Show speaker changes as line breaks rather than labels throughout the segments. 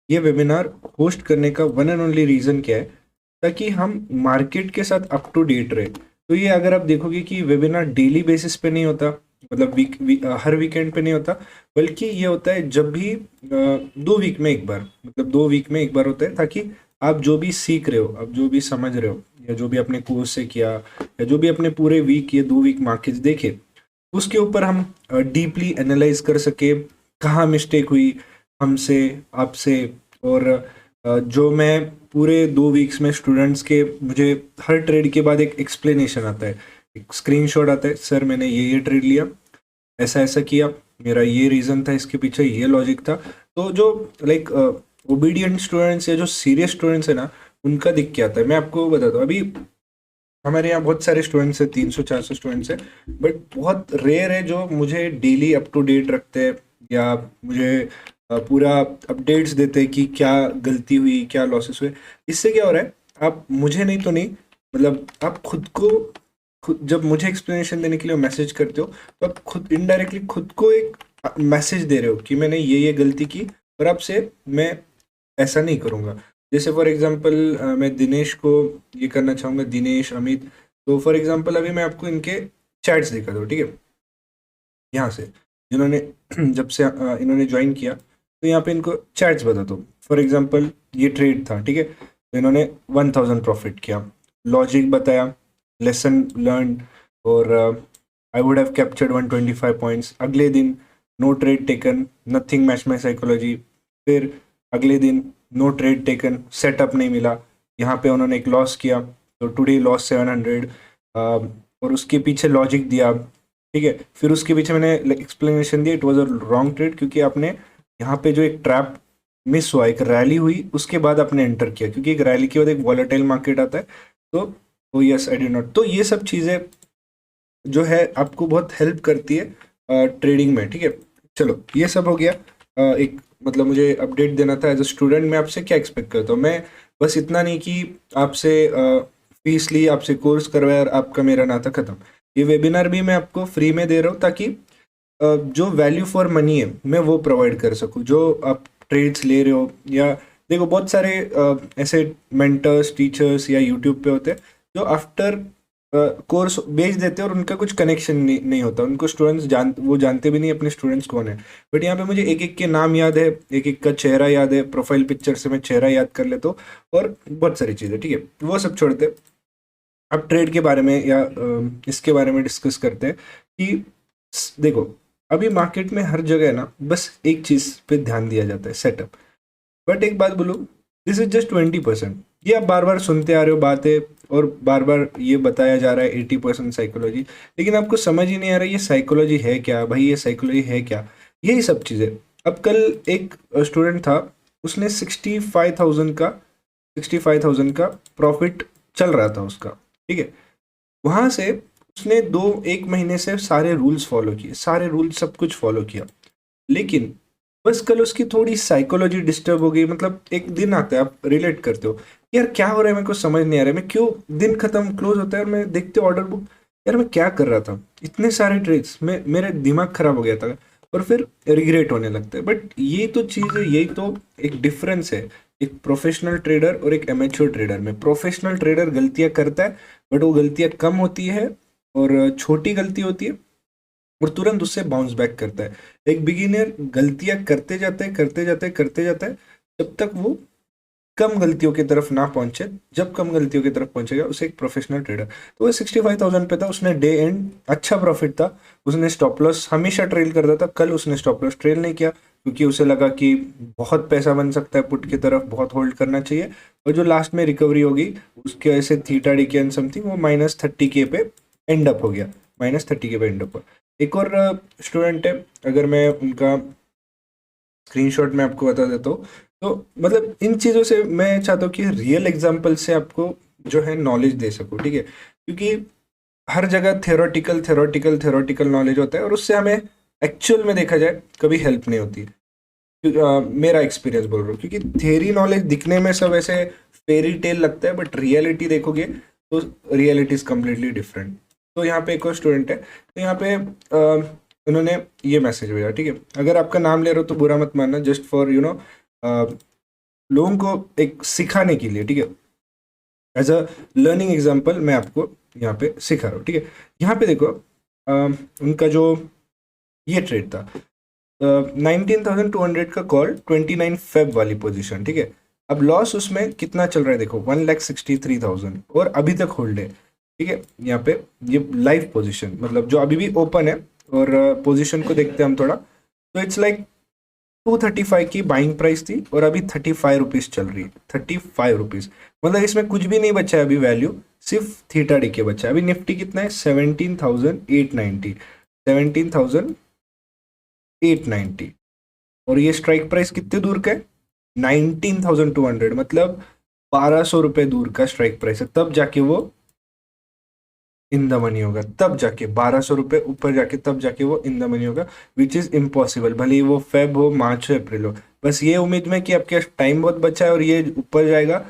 ये webinar host करने का वन एंड ओनली रीज़न क्या है, ताकि हम मार्केट के साथ अप टू डेट रहे। तो ये अगर आप देखोगे कि वेबिनार डेली बेसिस पे नहीं होता, मतलब हर वीकेंड पे नहीं होता, बल्कि ये होता है जब भी 2 वीक में एक बार, मतलब 2 वीक में एक बार होता है, ताकि आप जो भी सीख रहे हो, आप जो भी समझ रहे हो, या जो भी अपने कोर्स से किया, या जो भी अपने पूरे वीक ये 2 वीक मार्केट्स देखे, उसके ऊपर हम डीपली एनालाइज कर सके कहाँ मिस्टेक हुई हमसे, आपसे। और जो मैं पूरे 2 वीक्स में स्टूडेंट्स के, मुझे हर ट्रेड के बाद एक एक्सप्लेनेशन आता है, एक स्क्रीनशॉट आता है, सर मैंने ये ट्रेड लिया, ऐसा ऐसा किया, मेरा ये रीज़न था, इसके पीछे ये लॉजिक था। तो जो लाइक ओबीडियंट स्टूडेंट्स या जो सीरियस स्टूडेंट्स है ना, उनका दिख के आता है। मैं आपको बताता हूँ, अभी हमारे यहाँ बहुत सारे स्टूडेंट्स हैं, 300-400 स्टूडेंट्स हैं, बट बहुत रेयर है जो मुझे डेली अप टू डेट रखते हैं, या मुझे पूरा अपडेट्स देते हैं कि क्या गलती हुई, क्या लॉसेस हुए। इससे क्या हो रहा है, आप मुझे नहीं तो नहीं, मतलब आप खुद जब मुझे एक्सप्लेनेशन देने के लिए मैसेज करते हो, तो आप खुद इनडायरेक्टली खुद को एक मैसेज दे रहे हो कि मैंने ये गलती की, और आपसे मैं ऐसा नहीं करूँगा। जैसे फॉर एग्जांपल मैं दिनेश को ये करना चाहूँगा, दिनेश, अमित। तो फॉर एग्जांपल अभी मैं आपको इनके चैट्स दिखा दूँ, ठीक है, यहाँ से, जिन्होंने जब से इन्होंने ज्वाइन किया, तो यहाँ पे इनको चैट्स बता दो। फॉर एग्जांपल ये ट्रेड था, ठीक है, तो इन्होंने 1000 प्रॉफिट किया, लॉजिक बताया, लेसन लर्न, और I would have captured 125 points. अगले दिन no trade taken, nothing match my psychology. फिर अगले दिन नो ट्रेड टेकन, सेटअप नहीं मिला, यहाँ पे उन्होंने एक लॉस किया, तो टुडे लॉस 700, और उसके पीछे लॉजिक दिया, ठीक है। फिर उसके पीछे मैंने एक्सप्लेनेशन दिया, it was a wrong trade, क्योंकि आपने यहाँ पे जो एक ट्रैप मिस हुआ, एक रैली हुई, उसके बाद आपने एंटर किया, क्योंकि एक रैली के बाद एक वॉलेटाइल मार्केट आता है। तो यस आई डिड नॉट। तो ये सब चीज़ें जो है आपको बहुत हेल्प करती है ट्रेडिंग में, ठीक है। चलो ये सब हो गया। एक मतलब मुझे अपडेट देना था एज अ स्टूडेंट, मैं आपसे क्या एक्सपेक्ट करता हूँ। मैं बस इतना नहीं कि आपसे फीस ली, आपसे कोर्स करवाया और आपका मेरा नाता खत्म। ये वेबिनार भी मैं आपको फ्री में दे रहा हूँ, ताकि जो वैल्यू फॉर मनी है मैं वो प्रोवाइड कर सकूँ। जो आप ट्रेड्स ले रहे हो, या देखो बहुत सारे ऐसे मेंटर्स, टीचर्स या यूट्यूब पे होते हैं जो आफ्टर कोर्स बेच देते हैं, और उनका कुछ कनेक्शन नहीं होता, उनको स्टूडेंट्स वो जानते भी नहीं अपने स्टूडेंट्स कौन है। बट यहाँ पे मुझे एक एक के नाम याद है, एक एक का चेहरा याद है, प्रोफाइल पिक्चर से मैं चेहरा याद कर लेता हूँ, और बहुत सारी चीज़ें, ठीक है। वो सब छोड़ते हैं, अब ट्रेड के बारे में या इसके बारे में डिस्कस करते हैं कि देखो, अभी मार्केट में हर जगह है ना, बस एक चीज़ पे ध्यान दिया जाता है, सेटअप। बट एक बात बोलो, दिस इज जस्ट 20%। ये आप बार बार सुनते आ रहे हो बातें, और बार बार ये बताया जा रहा है 80% साइकोलॉजी, लेकिन आपको समझ ही नहीं आ रहा ये साइकोलॉजी है क्या भाई, ये साइकोलॉजी है क्या, यही सब चीज़ें। अब कल एक स्टूडेंट था, उसने 65,000 का प्रॉफिट चल रहा था उसका, ठीक है। वहां से उसने 1 महीने से सारे रूल्स फॉलो किए, सारे रूल्स सब कुछ फॉलो किया, लेकिन बस कल उसकी थोड़ी साइकोलॉजी डिस्टर्ब हो गई। मतलब एक दिन आता है, आप रिलेट करते हो, यार क्या हो रहा है, मेरे को समझ नहीं आ रहा है, मैं क्यों, दिन खत्म क्लोज होता है और मैं देखते ऑर्डर बुक, यार मैं क्या कर रहा था, इतने सारे ट्रेड्स में मेरा दिमाग खराब हो गया था, और फिर रिग्रेट होने लगता है। बट ये तो चीज़ है, यही तो एक डिफरेंस है एक प्रोफेशनल ट्रेडर और एक एमेच्योर ट्रेडर में। प्रोफेशनल ट्रेडर गलतियां करता है, बट वो गलतियां कम होती है, और छोटी गलती होती है, और तुरंत उससे बाउंस बैक करता है। एक बिगिनर गलतियां करते जाता है, करते जाता है, करते जाता है, जब तक वो कम गलतियों की तरफ ना पहुंचे। जब कम गलतियों की तरफ पहुंचेगा, उसे एक प्रोफेशनल ट्रेडर। तो वो 65,000 पे था, उसने डे एंड अच्छा प्रॉफिट था, उसने स्टॉप लॉस हमेशा ट्रेल करता था, कल उसने स्टॉप लॉस ट्रेल नहीं किया, क्योंकि उसे लगा कि बहुत पैसा बन सकता है पुट की तरफ, बहुत होल्ड करना चाहिए, और जो लास्ट में रिकवरी होगी उसके वजह से थीटा डी के समथिंग, वो -30K पे एंड अप हो गया, -30K पे एंड अप हुआ। एक और स्टूडेंट है, अगर मैं उनका स्क्रीनशॉट में आपको बता देता हूँ, तो मतलब इन चीज़ों से मैं चाहता हूँ कि रियल एग्जांपल से आपको जो है नॉलेज दे सकूँ, ठीक है। क्योंकि हर जगह थेरोटिकल थेरोटिकल थेरोटिकल नॉलेज होता है, और उससे हमें एक्चुअल में देखा जाए कभी हेल्प नहीं होती। मेरा एक्सपीरियंस बोल रहा हूँ, क्योंकि थेरी नॉलेज दिखने में सब ऐसे फेरी टेल लगता है, बट रियलिटी देखोगे तो रियलिटी इज कम्प्लीटली डिफरेंट। तो यहाँ पे एक और स्टूडेंट है, तो यहाँ पे उन्होंने ये मैसेज भेजा, ठीक है। अगर आपका नाम ले रहे हो तो बुरा मत मानना, जस्ट फॉर लोगों को एक सिखाने के लिए, ठीक है, एज अ लर्निंग एग्जाम्पल मैं आपको यहाँ पे सिखा रहा हूँ, ठीक है। यहाँ पे देखो उनका जो ये ट्रेड था 19,200 का कॉल 29 फेब वाली पोजीशन, ठीक है। अब लॉस उसमें कितना चल रहा है देखो 1,63,000 और अभी तक होल्ड है, ठीक है। यहाँ पे ये लाइव पोजीशन मतलब जो अभी भी ओपन है, और पोजीशन को देखते हैं हम थोड़ा, तो इट्स लाइक 235 की बाइंग प्राइस थी और अभी 35 रुपीज चल रही है, 35 रुपीज। मतलब इसमें कुछ भी नहीं बचा है अभी वैल्यू, सिर्फ थीटा डीके बचा है। अभी निफ्टी कितना है 17,890, 17,890, और ये स्ट्राइक प्राइस कितने दूर का है 19,200, मतलब 1,200 रुपये दूर का स्ट्राइक प्राइस है। तब जाके वो इन द मनी होगा, तब जाके 1,200 रुपये ऊपर जाके तब जाके वो इन द मनी होगा, विच इज इम्पॉसिबल। भले ही वो फेब हो, मार्च हो, अप्रैल हो, बस ये उम्मीद में कि आपके टाइम बहुत बचा है और ये ऊपर जाएगा,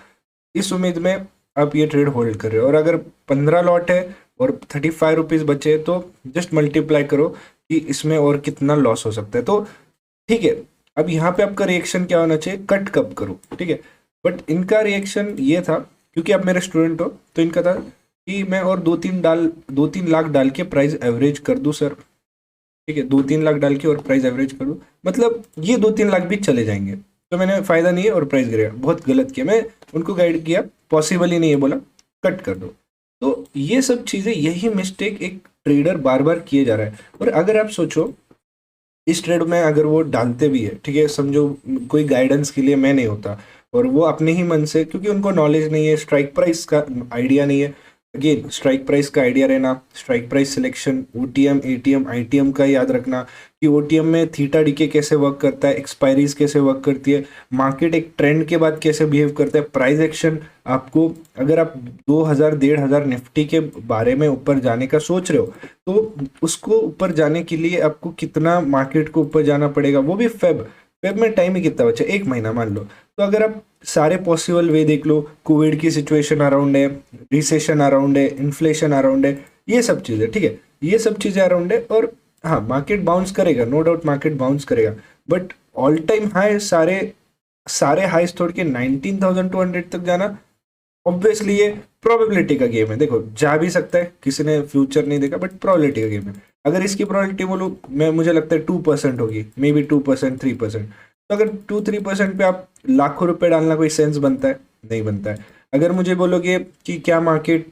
इस उम्मीद में आप ये ट्रेड होल्ड कर रहे हो। और अगर 15 लॉट है और 35 रुपीज बचे तो जस्ट मल्टीप्लाई करो कि इसमें और कितना लॉस हो सकता है। तो ठीक है, अब यहाँ पे आपका रिएक्शन क्या होना चाहिए, कट कब करो, ठीक है। बट इनका रिएक्शन ये था, क्योंकि आप मेरे स्टूडेंट हो, तो इनका था कि मैं और 2-3 लाख डाल के प्राइस एवरेज कर दूं सर, ठीक है, 2-3 लाख डाल के और प्राइस एवरेज कर दूं, मतलब ये 2-3 लाख भी चले जाएंगे, तो मैंने फायदा नहीं है और प्राइस गिरेगा। बहुत गलत किया, मैं उनको गाइड किया, पॉसिबल ही नहीं है, बोला कट कर दो। तो ये सब चीज़ें, यही मिस्टेक एक ट्रेडर बार बार किए जा रहा है। और अगर आप सोचो इस ट्रेड में अगर वो डालते भी है, ठीक है, समझो कोई गाइडेंस के लिए मैं नहीं होता, और वो अपने ही मन से, क्योंकि उनको नॉलेज नहीं है, स्ट्राइक प्राइस का आइडिया नहीं है, अगेन स्ट्राइक प्राइस का आइडिया रहना, strike price selection, OTM, ATM, ITM का याद रखना कि ओटीएम में थीटा डीके कैसे वर्क करता है, एक्सपायरीज कैसे वर्क करती है, मार्केट एक ट्रेंड के बाद कैसे बिहेव करता है, प्राइस एक्शन। आपको अगर आप 2,000 1,500 निफ्टी के बारे में ऊपर जाने का सोच रहे हो, तो उसको ऊपर जाने के लिए आपको कितना मार्केट को ऊपर जाना पड़ेगा, वो भी फेब में टाइम ही कितना बचा, 1 महीना मान लो। तो अगर आप सारे पॉसिबल वे देख लो, कोविड की सिचुएशन अराउंड है, रिसेशन अराउंड है, इन्फ्लेशन अराउंड है, ये सब चीज़ें, ठीक है, ये सब चीज़ें अराउंड है। और हाँ, मार्केट बाउंस करेगा, नो डाउट मार्केट बाउंस करेगा, बट ऑल टाइम हाई सारे सारे हाईस छोड़ के 19,200 तक जाना, ऑब्वियसली ये प्रोबेबिलिटी का गेम है। देखो जा भी सकता है, किसी ने फ्यूचर नहीं देखा, बट प्रोबेबिलिटी का गेम है। अगर इसकी प्रोबेबिलिटी बोलूँ मैं, मुझे लगता है 2% होगी, मे बी 2%, 3%। तो अगर 2-3% पे आप लाखों रुपए डालना कोई सेंस बनता है, नहीं बनता है। अगर मुझे बोलोगे कि क्या मार्केट,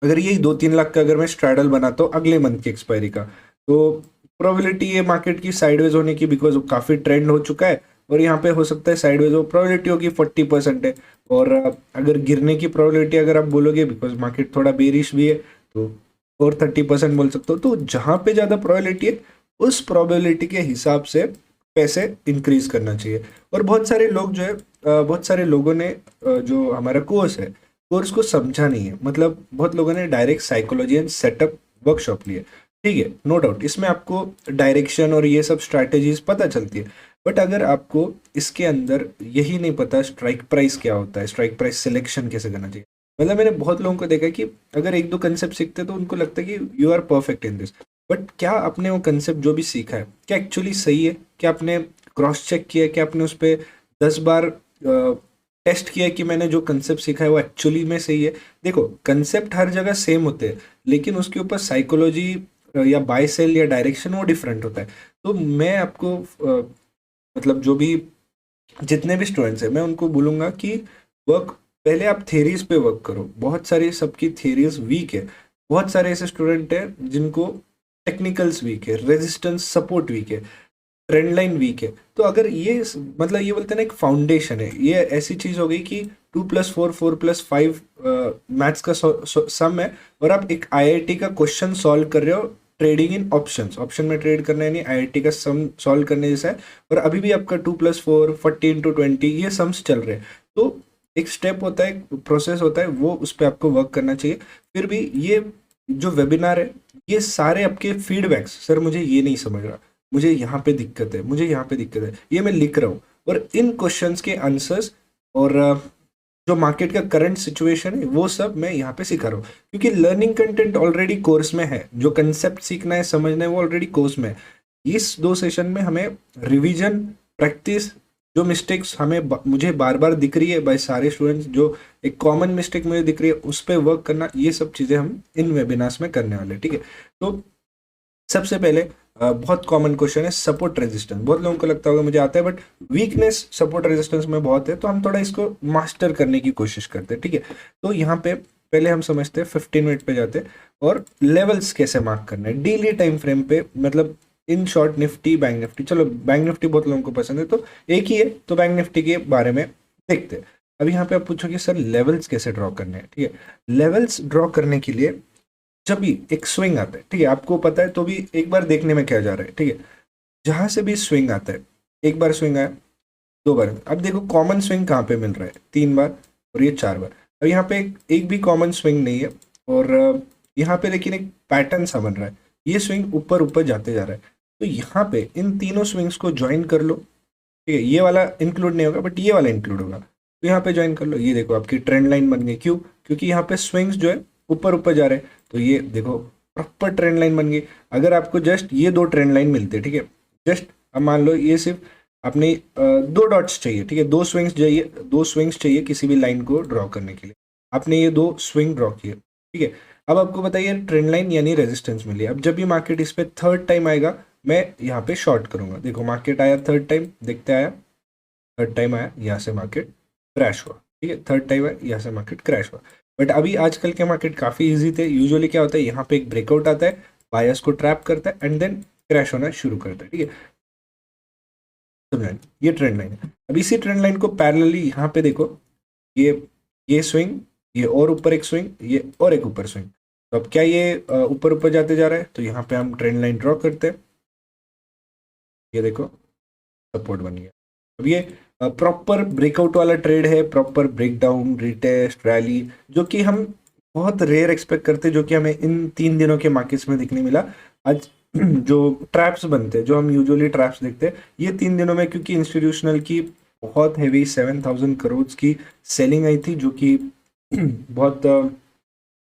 अगर यही 2-3 लाख का अगर मैं स्ट्रैडल बनाता हूँ अगले मंथ की एक्सपायरी का, तो प्रोबेबिलिटी है मार्केट की साइडवेज होने की, बिकॉज काफ़ी ट्रेंड हो चुका है, और यहाँ पे हो सकता है साइडवेज हो, प्रोबेबिलिटी होगी 40% है। और अगर गिरने की प्रोबेबिलिटी अगर आप बोलोगे, बिकॉज मार्केट थोड़ा बेरिश भी है, तो और 30% बोल सकते हो। तो जहाँ पे ज़्यादा प्रोबेबिलिटी है, उस प्रोबेबिलिटी के हिसाब से पैसे इंक्रीज करना चाहिए। और बहुत सारे लोग जो है, बहुत सारे लोगों ने जो हमारा कोर्स है, कोर्स को समझा नहीं है। मतलब बहुत लोगों ने direct psychology and setup workshop लिए, ठीक है, नो डाउट इसमें आपको डायरेक्शन और ये सब स्ट्रैटेजीज पता चलती है, बट अगर आपको इसके अंदर यही नहीं पता स्ट्राइक प्राइस क्या होता है, स्ट्राइक प्राइस सिलेक्शन कैसे करना चाहिए। मतलब मैंने बहुत लोगों को देखा कि अगर 1-2 कंसेप्ट सीखते तो उनको लगता है कि you are perfect in this, but क्या आपने वो कंसेप्ट जो भी सीखा है क्या एक्चुअली सही है, क्या आपने क्रॉस चेक किया है, क्या आपने उस पर 10 बार टेस्ट किया है कि मैंने जो कंसेप्ट सीखा है वो एक्चुअली में सही है। देखो कंसेप्ट हर जगह सेम होते हैं, लेकिन उसके ऊपर साइकोलॉजी या बाय सेल या डायरेक्शन वो डिफरेंट होता है। तो मैं आपको मतलब जो भी जितने भी स्टूडेंट्स हैं मैं उनको बोलूँगा कि वर्क, पहले आप थेरीज पे वर्क करो। बहुत सारी सबकी थेरीज वीक है, बहुत सारे ऐसे स्टूडेंट हैं जिनको टेक्निकल्स वीक है, रेजिस्टेंस सपोर्ट वीक है, ट्रेंड लाइन वीक है। तो अगर ये मतलब ये बोलते हैं ना एक फाउंडेशन है, ये ऐसी चीज हो गई कि 2+4 4+5 मैथ्स का सम है, और आप एक आईआईटी का क्वेश्चन सॉल्व कर रहे हो ट्रेडिंग इन ऑप्शंस, ऑप्शन में ट्रेड करना है, नहीं आईआईटी का सम सॉल्व करने जैसा है। और अभी भी आपका 2+4 40 × 20 ये सम्स चल रहे हैं। तो एक स्टेप होता है, एक प्रोसेस होता है, वो उस पर आपको वर्क करना चाहिए। फिर भी ये जो वेबिनार है, ये सारे आपके फीडबैक्स, सर मुझे ये नहीं समझ रहा, मुझे यहाँ पे दिक्कत है, मुझे यहाँ पे दिक्कत है, ये मैं लिख रहा हूँ, और इन क्वेश्चंस के आंसर्स और जो मार्केट का करंट सिचुएशन है वो सब मैं यहाँ पे सिखा रहा हूँ, क्योंकि लर्निंग कंटेंट ऑलरेडी कोर्स में है, जो कंसेप्ट सीखना है समझना है वो ऑलरेडी कोर्स में है। इस 2 सेशन में हमें रिवीजन, प्रैक्टिस जो मिस्टेक्स मुझे बार बार दिख रही है बाय सारे स्टूडेंट्स, जो एक कॉमन मिस्टेक मुझे दिख रही है उस पर वर्क करना, ये सब चीज़ें हम इन वेबिनार्स में करने वाले हैं। ठीक है, तो सबसे पहले बहुत कॉमन क्वेश्चन है सपोर्ट रेजिस्टेंस। बहुत लोगों को लगता होगा मुझे आता है, बट वीकनेस सपोर्ट रेजिस्टेंस में बहुत है, तो हम थोड़ा इसको मास्टर करने की कोशिश करते हैं। ठीक है, तो यहाँ पे पहले हम समझते हैं, 15 मिनट पे जाते हैं और लेवल्स कैसे मार्क करना है डेली टाइम फ्रेम पे। मतलब in short Nifty, bank Nifty, चलो बैंक निफ्टी बहुत लोगों को पसंद है तो एक ही है, तो बैंक निफ्टी के बारे में देखते हैं। अब यहाँ पे आप पूछोगे सर लेवल्स कैसे ड्रॉ करने हैं। ठीक है, लेवल्स ड्रॉ करने के लिए जब भी एक स्विंग आता है, ठीक है, आपको पता है तो भी एक बार देखने में क्या जा रहा है। ठीक है, जहां से भी स्विंग आता है, एक बार स्विंग आया, 2 बार, अब देखो कॉमन स्विंग कहाँ पे मिल रहा है, 3 बार और ये 4 बार। अब यहाँ पे एक भी कॉमन स्विंग नहीं है, और यहाँ पे लेकिन एक पैटर्न सा बन रहा है, ये स्विंग ऊपर ऊपर जाते जा रहा है। तो यहाँ पे इन तीनों स्विंग्स को ज्वाइन कर लो। ठीक है, ये वाला इंक्लूड नहीं होगा बट ये वाला इंक्लूड होगा, तो यहाँ पे ज्वाइन कर लो। ये देखो आपकी ट्रेंड लाइन बन गई, क्यों? क्योंकि यहाँ पे स्विंग्स जो है ऊपर ऊपर जा रहे हैं, तो ये देखो प्रॉपर ट्रेंड लाइन बन गई। अगर आपको जस्ट ये 2 ट्रेंड लाइन मिलते, ठीक है, जस्ट अब मान लो ये सिर्फ अपने 2 डॉट्स चाहिए, ठीक है, 2 स्विंग्स चाहिए, 2 स्विंग्स चाहिए किसी भी लाइन को ड्रॉ करने के लिए। आपने ये 2 स्विंग ड्रॉ किए, ठीक है। अब आपको बताइए ट्रेंड लाइन यानी रेजिस्टेंस मिली। अब जब भी मार्केट इस पे थर्ड टाइम आएगा, मैं यहाँ पे शॉर्ट करूंगा। देखो मार्केट आया थर्ड टाइम, देखते आया, थर्ड टाइम आया, यहाँ से मार्केट क्रैश हुआ। ठीक है, थर्ड टाइम आया, यहाँ से मार्केट क्रैश हुआ। बट अभी आजकल के मार्केट काफ़ी इजी थे। यूजुअली क्या होता है, यहाँ पे एक ब्रेकआउट आता है, बायर्स को ट्रैप करता है एंड देन क्रैश होना शुरू करता है। ठीक है, ये ट्रेंड लाइन है। अब इसी ट्रेंड लाइन को पैरेलली यहाँ पे देखो, ये स्विंग, ये और ऊपर एक स्विंग, ये और एक ऊपर स्विंग। तो अब क्या ये ऊपर ऊपर जाते जा रहा है, तो यहाँ पे हम ट्रेंड लाइन ड्रॉ करते हैं। ये देखो सपोर्ट बन गया। अब ये प्रॉपर ब्रेकआउट वाला ट्रेड है, प्रॉपर ब्रेकडाउन, रिटेस्ट, रैली, जो कि हम बहुत रेयर एक्सपेक्ट करते, जो कि हमें इन 3 दिनों के मार्केट्स में दिखने मिला। आज जो ट्रैप्स बनते हैं, जो हम यूजुअली ट्रैप्स देखते हैं, ये 3 दिनों में क्योंकि इंस्टीट्यूशनल की बहुत हैवी 7,000 करोड़ की सेलिंग आई थी, जो कि बहुत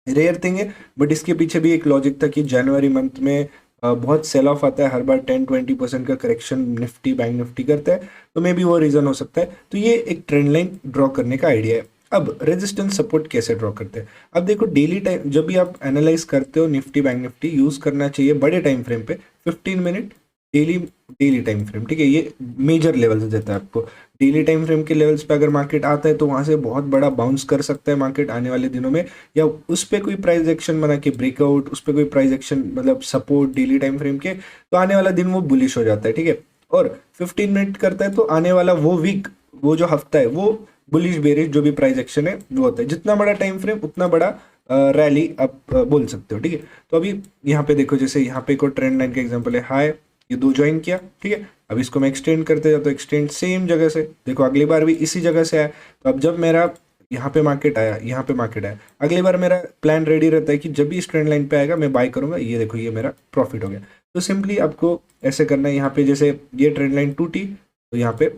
रेयर थिंग है। बट इसके पीछे भी एक लॉजिक था कि जनवरी मंथ में बहुत सेल ऑफ आता है, हर बार 10-20% का करेक्शन निफ्टी, बैंक निफ्टी करता है, तो मे बी वो रीज़न हो सकता है। तो ये एक ट्रेंड लाइन ड्रॉ करने का आइडिया है। अब रेजिस्टेंस सपोर्ट कैसे ड्रॉ करते हैं? अब देखो डेली टाइम जब भी आप एनालाइज करते हो निफ्टी, बैंक निफ्टी, यूज़ करना चाहिए बड़े टाइम फ्रेम पे 15 मिनट डेली टाइम फ्रेम। ठीक है, ये मेजर लेवल्स देता है आपको। डेली टाइम फ्रेम के लेवल्स पे अगर मार्केट आता है तो वहाँ से बहुत बड़ा बाउंस कर सकता है मार्केट आने वाले दिनों में, या उस पर कोई प्राइस एक्शन बना के ब्रेकआउट, उस पर कोई प्राइस एक्शन मतलब सपोर्ट डेली टाइम फ्रेम के, तो आने वाला दिन वो बुलिश हो जाता है। ठीक है, और 15 मिनट करता है तो आने वाला वो वीक, वो जो हफ्ता है, वो बुलिश बेरिश जो भी प्राइस एक्शन है वो होता है। जितना बड़ा टाइम फ्रेम उतना बड़ा रैली आप बोल सकते हो। ठीक है, तो अभी यहाँ पे देखो, जैसे यहाँ पे कोई ट्रेंड लाइन का एग्जांपल है, हाई, ये 2 ज्वाइन किया। ठीक है, अब इसको मैं एक्सटेंड करते जाता हूँ, एक्सटेंड सेम जगह से, देखो अगली बार भी इसी जगह से आया। तो अब जब मेरा यहाँ पे मार्केट आया, यहाँ पे मार्केट आया, अगली बार मेरा प्लान रेडी रहता है कि जब भी इस ट्रेंड लाइन पे आएगा मैं बाय करूंगा। ये देखो ये मेरा प्रॉफिट हो गया। तो सिंपली आपको ऐसे करना है। यहाँ पे जैसे ये ट्रेंड लाइन टूटी, तो यहाँ पे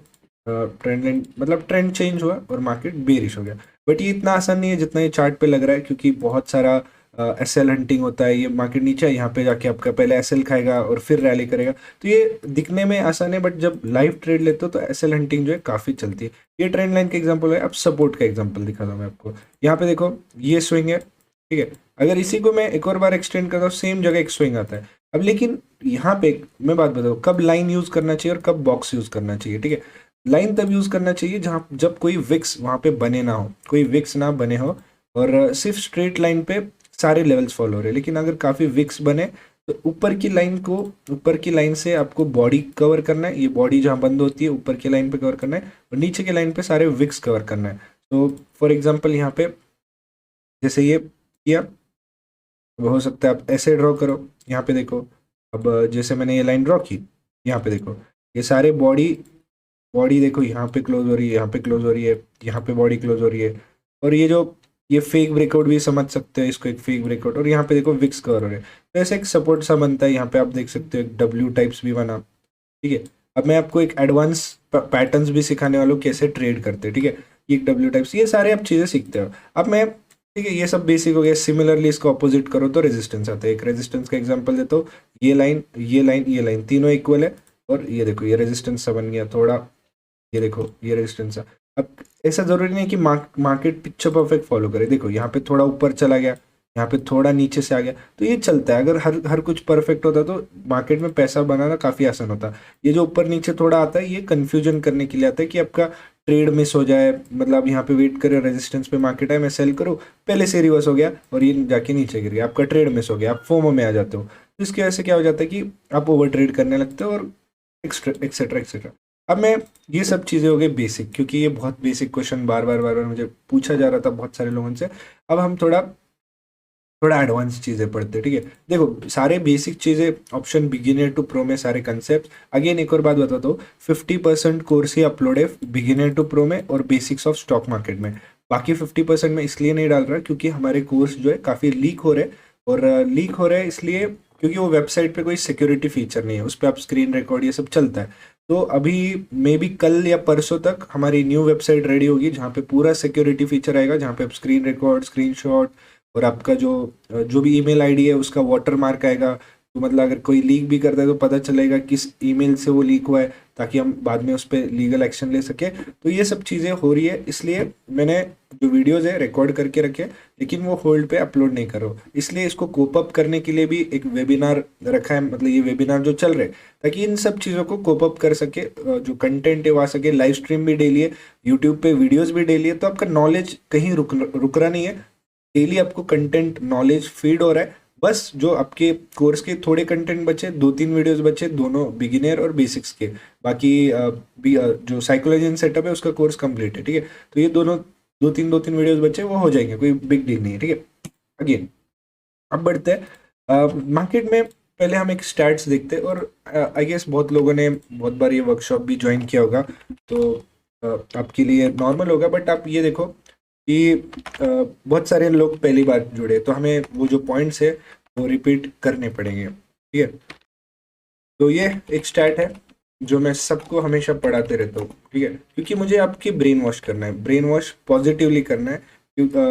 ट्रेंड लाइन मतलब ट्रेंड चेंज हुआ और मार्केट बेरिश हो गया। बट ये इतना आसान नहीं है जितना ये चार्ट पे लग रहा है, क्योंकि बहुत सारा एसएल हंटिंग होता है। ये मार्केट नीचे है, यहाँ पे जाके आपका पहले एसएल खाएगा और फिर रैली करेगा। तो ये दिखने में आसान है, बट जब लाइव ट्रेड लेते हो तो एसएल हंटिंग जो है काफ़ी चलती है। ये ट्रेंड लाइन का एग्जांपल है। अब सपोर्ट का एग्जांपल दिखाता हूँ मैं आपको। यहाँ पे देखो ये स्विंग है, ठीक है, अगर इसी को मैं एक और बार एक्सटेंड करता हूँ, सेम जगह एक स्विंग आता है। अब लेकिन यहाँ पे मैं बात बताऊँ, कब लाइन यूज़ करना चाहिए और कब बॉक्स यूज़ करना चाहिए। ठीक है, लाइन तब यूज़ करना चाहिए जहाँ जब कोई विक्स वहाँ पे बने ना हो, कोई विक्स ना बने हो, और सिर्फ स्ट्रेट लाइन पे सारे लेवल्स फॉलो हो रहे हैं। लेकिन अगर काफ़ी विक्स बने तो ऊपर की लाइन को, ऊपर की लाइन से आपको बॉडी कवर करना है, ये बॉडी जहाँ बंद होती है ऊपर की लाइन पे कवर करना है, और नीचे की लाइन पे सारे विक्स कवर करना है। तो फॉर एग्जांपल यहाँ पे जैसे ये किया, वो हो सकता है आप ऐसे ड्रॉ करो। यहाँ पे देखो, अब जैसे मैंने ये लाइन ड्रॉ की, यहाँ पे देखो ये सारे बॉडी देखो यहाँ पे क्लोज हो रही है, यहाँ पे क्लोज हो रही है, यहाँ पे बॉडी क्लोज हो रही है, और ये फेक ब्रेकआउट भी समझ सकते हैं इसको, एक फेक ब्रेकआउट, और यहाँ पे देखो विक्स कवर हो रहे हैं। तो ऐसे एक सपोर्ट सा बनता है। यहाँ पे आप देख सकते हो एक डब्ल्यू टाइप्स भी बना। ठीक है, अब मैं आपको एक एडवांस पैटर्न्स भी सिखाने वाला हूँ कैसे ट्रेड करते हैं। ठीक है, ये डब्ल्यू टाइप्स, ये सारे आप चीज़ें सीखते हो। अब मैं, ठीक है, ये सब बेसिक हो गया। सिमिलरली इसको अपोजिट करो तो रेजिस्टेंस आता है। एक रेजिस्टेंस का एग्जांपल देता हूँ, ये लाइन, ये लाइन, ये लाइन, तीनों इक्वल है, और ये देखो ये रेजिस्टेंस सा बन गया थोड़ा, ये देखो ये रेजिस्टेंस है। अब ऐसा जरूरी नहीं कि मार्केट पिक्चर परफेक्ट फॉलो करे। देखो यहाँ पे थोड़ा ऊपर चला गया, यहाँ पे थोड़ा नीचे से आ गया, तो ये चलता है। अगर हर हर कुछ परफेक्ट होता तो मार्केट में पैसा बनाना काफ़ी आसान होता। ये जो ऊपर नीचे थोड़ा आता है, ये कंफ्यूजन करने के लिए आता है कि आपका ट्रेड मिस हो जाए। मतलब यहाँ पे वेट करे रेजिस्टेंस पे, मार्केट है मैं सेल करूँ, पहले से रिवर्स हो गया और ये जाके नीचे गिर गया, आपका ट्रेड मिस हो गया, आप फोमो में आ जाते हो। तो इसकी वजह से क्या हो जाता है कि आप ओवर ट्रेड करने लगते हो और एक्सेट्रा एक्सेट्रा। अब मैं ये सब चीज़ें हो गई बेसिक, क्योंकि ये बहुत बेसिक क्वेश्चन बार बार मुझे पूछा जा रहा था बहुत सारे लोगों से। अब हम थोड़ा थोड़ा एडवांस चीज़ें पढ़ते हैं, ठीक है। देखो सारे बेसिक चीज़ें ऑप्शन बिगिनर टू प्रो में सारे कंसेप्ट। अगेन एक और बात बताता हूँ, 50% कोर्स ही अपलोड है बिगिनर टू प्रो में और बेसिक्स ऑफ स्टॉक मार्केट में। बाकी 50% में इसलिए नहीं डाल रहा क्योंकि हमारे कोर्स जो है काफ़ी लीक हो रहे हैं, और लीक हो रहे हैं इसलिए क्योंकि वो वेबसाइट पे कोई सिक्योरिटी फीचर नहीं है, उस पर आप स्क्रीन रिकॉर्ड ये सब चलता है। तो अभी मे बी कल या परसों तक हमारी न्यू वेबसाइट रेडी होगी जहाँ पे पूरा सिक्योरिटी फीचर आएगा, जहाँ पे आप स्क्रीन रिकॉर्ड, स्क्रीनशॉट और आपका जो भी ईमेल आईडी है उसका वाटर मार्क आएगा। तो मतलब अगर कोई लीक भी करता है तो पता चलेगा किस ईमेल से वो लीक हुआ है, ताकि हम बाद में उस पर लीगल एक्शन ले सके। तो ये सब चीज़ें हो रही है, इसलिए मैंने जो वीडियोज़ है रिकॉर्ड करके रखे, लेकिन वो होल्ड पे अपलोड नहीं कर रहा हूँ। इसलिए इसको कोप अप करने के लिए भी एक वेबिनार रखा है, मतलब ये वेबिनार जो चल रहे, ताकि इन सब चीज़ों को कोप अप कर सके, जो कंटेंट है वो आ सके। लाइव स्ट्रीम भी डेली है, यूट्यूब पे वीडियोज़ भी डेली है, तो आपका नॉलेज कहीं रुक रहा नहीं है। डेली आपको कंटेंट नॉलेज फीड हो रहा है। बस जो आपके कोर्स के थोड़े कंटेंट बचे, 2-3 वीडियोस बचे, दोनों बिगिनर और बेसिक्स के। बाकी जो साइकोलॉजी एंड सेटअप है उसका कोर्स कंप्लीट है, ठीक है। तो ये दोनों 2-3 वीडियोस बचे, वो हो जाएंगे, कोई बिग डील नहीं है, ठीक है। अगेन अब बढ़ते हैं मार्केट में। पहले हम एक स्टैट्स देखते हैं, और आई गेस बहुत लोगों ने बहुत बार ये वर्कशॉप भी ज्वाइन किया होगा, तो आपके लिए नॉर्मल होगा। बट आप ये देखो कि बहुत सारे लोग पहली बार जुड़े, तो हमें वो जो पॉइंट्स है वो रिपीट करने पड़ेंगे, ठीक है। तो ये एक स्टैट है जो मैं सबको हमेशा पढ़ाते रहता हूँ, ठीक है, क्योंकि मुझे आपकी ब्रेन वॉश करना है, ब्रेन वॉश पॉजिटिवली करना है।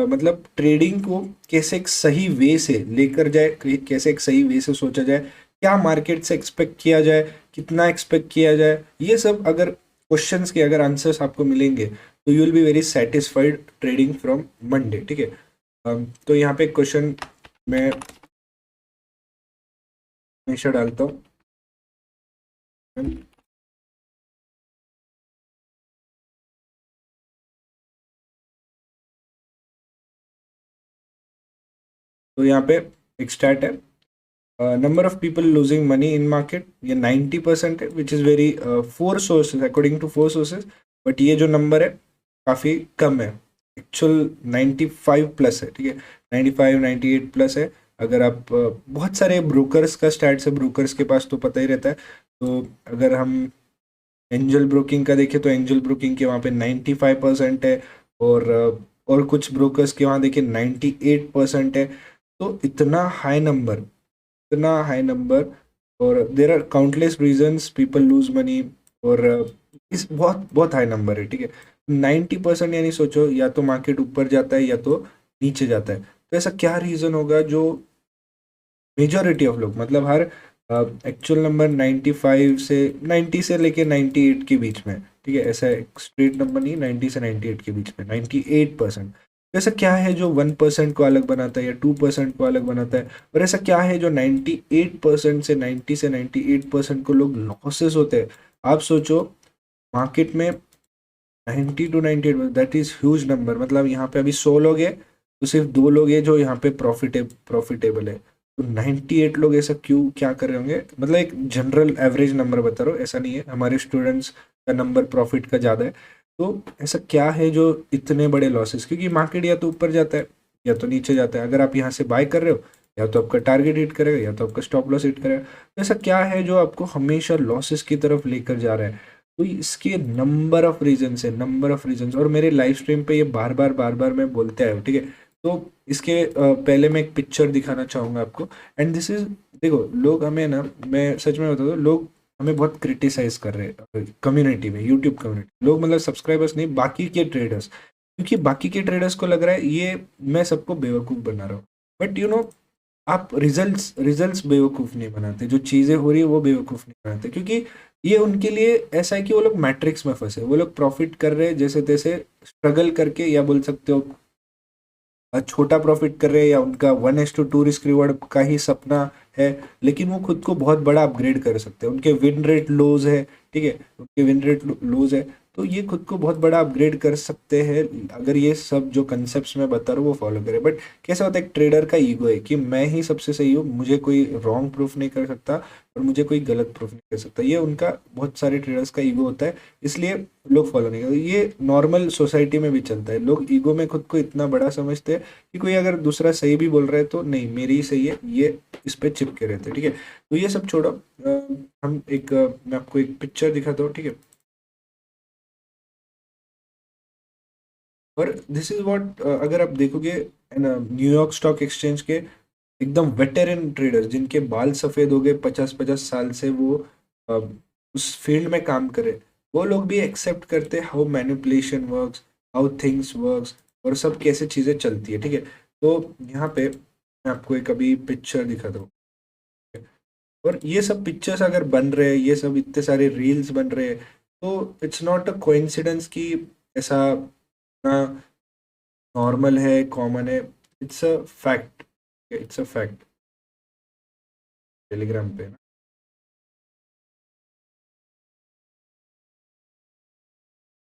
मतलब ट्रेडिंग को कैसे एक सही वे से लेकर जाए, कैसे एक सही वे से सोचा जाए, क्या मार्केट से एक्सपेक्ट किया जाए, कितना एक्सपेक्ट किया जाए, ये सब अगर क्वेश्चंस के अगर आंसर्स आपको मिलेंगे तो you will be very satisfied trading from Monday, ठीक है। तो यहाँ पे क्वेश्चन मैं हमेशा डालता हूँ। तो यहाँ पे एक स्टैट है, number of people losing money in market, ये 90% है, which is very 4 sources according to 4 sources. But ये जो नंबर है काफ़ी कम है, एक्चुअल 95 प्लस है, ठीक है, 95 98 प्लस है। अगर आप बहुत सारे ब्रोकर्स का स्टैट्स है, ब्रोकर्स के पास तो पता ही रहता है। तो अगर हम एंजल ब्रोकिंग का देखें तो एंजल ब्रोकिंग के वहाँ पे 95% है, और कुछ ब्रोकर्स के वहाँ देखिए 98% है। तो इतना हाई नंबर, और there are countless reasons people lose money, और इस बहुत बहुत हाई नंबर है, ठीक है। 90% यानी सोचो, या तो मार्केट ऊपर जाता है या तो नीचे जाता है। तो ऐसा क्या रीज़न होगा जो मेजॉरिटी ऑफ लोग, मतलब हर एक्चुअल नंबर 95 से 90 से लेके 98 के बीच में, ठीक है, ऐसा एक स्ट्रेट नंबर नहीं, 90 से 98 के बीच में 98%। तो ऐसा क्या है जो 1% को अलग बनाता है या 2% को अलग बनाता है, और ऐसा क्या है जो 98% से 90 से 98% को लोग लॉसेस होते हैं। आप सोचो मार्केट में 90 to 98, that is huge number. मतलब यहाँ पे अभी 100 लोग हैं तो सिर्फ 2 लोग हैं जो यहाँ पे प्रॉफिटेबल है। तो 98 लोग ऐसा क्यों क्या कर रहे होंगे, मतलब एक जनरल एवरेज नंबर बता रहा हूँ, ऐसा नहीं है, हमारे स्टूडेंट्स का नंबर प्रॉफिट का ज़्यादा है। तो ऐसा क्या है जो इतने बड़े लॉसेस, क्योंकि मार्केट या तो ऊपर जाता है या तो नीचे जाता है। अगर आप यहाँ से बाय कर रहे हो, या तो आपका टारगेट हिट करेगा या तो आपका स्टॉप लॉस हिट करेगा। तो ऐसा क्या है जो आपको हमेशा लॉसेस की तरफ लेकर जा रहा है। तो इसके नंबर ऑफ रीजन्स है, नंबर ऑफ रीजन्स, और मेरे लाइव स्ट्रीम पे ये बार बार मैं बोलते आया हूँ, ठीक है। तो इसके पहले मैं एक पिक्चर दिखाना चाहूँगा आपको, एंड दिस इज, देखो लोग हमें ना, मैं सच में बता दूँ, लोग हमें बहुत क्रिटिसाइज कर रहे हैं कम्युनिटी में, यूट्यूब कम्युनिटी, लोग मतलब सब्सक्राइबर्स नहीं, बाकी के ट्रेडर्स, क्योंकि बाकी के ट्रेडर्स को लग रहा है ये मैं सबको बेवकूफ़ बना रहा हूँ। बट यू नो, आप रिजल्ट्स बेवकूफ़ नहीं बनाते, जो चीज़ें हो रही है वो बेवकूफ़ नहीं बनाते, क्योंकि ये उनके लिए ऐसा है कि वो लोग मैट्रिक्स में फंसे, वो लोग प्रॉफिट कर रहे हैं जैसे तैसे स्ट्रगल करके, या बोल सकते हो छोटा प्रॉफिट कर रहे हैं, या उनका 1:2 रिस्क रिवॉर्ड का ही सपना है, लेकिन वो खुद को बहुत बड़ा अपग्रेड कर सकते हैं। उनके विन रेट लोज है, ठीक है, उनके विन रेट लोज है, तो ये खुद को बहुत बड़ा अपग्रेड कर सकते हैं अगर ये सब जो कंसेप्ट मैं बता रहा हूँ वो फॉलो करें। बट कैसा होता है, एक ट्रेडर का ईगो है कि मैं ही सबसे सही हूँ, मुझे कोई रॉन्ग प्रूफ नहीं कर सकता और मुझे कोई गलत प्रूफ नहीं कर सकता। ये उनका बहुत सारे ट्रेडर्स का ईगो होता है, इसलिए लोग फॉलो नहीं करते। ये नॉर्मल सोसाइटी में भी चलता है, लोग ईगो में खुद को इतना बड़ा समझते हैं कि कोई अगर दूसरा सही भी बोल रहा है तो नहीं, मेरी ही सही है, ये इस पे चिपके रहते हैं, ठीक है। तो ये सब छोड़ो, हम एक मैं आपको एक पिक्चर दिखाता हूँ, ठीक है। और दिस इज व्हाट, अगर आप देखोगे न्यूयॉर्क स्टॉक एक्सचेंज के एकदम वेटेरन ट्रेडर जिनके बाल सफ़ेद हो गए, 50-50 साल से वो अ, उस फील्ड में काम करे, वो लोग भी एक्सेप्ट करते हैं how manipulation works, how things works, और सब कैसे चीज़ें चलती है, ठीक है। तो यहाँ पे मैं आपको एक अभी पिक्चर दिखाता हूँ। और ये सब पिक्चर्स अगर बन रहे हैं, ये सब इतने सारे रील्स बन रहे हैं, तो इट्स नॉट अ कोइंसिडेंस कि ऐसा नॉर्मल है, कॉमन है, it's a fact, it's a fact. Telegram पे ना,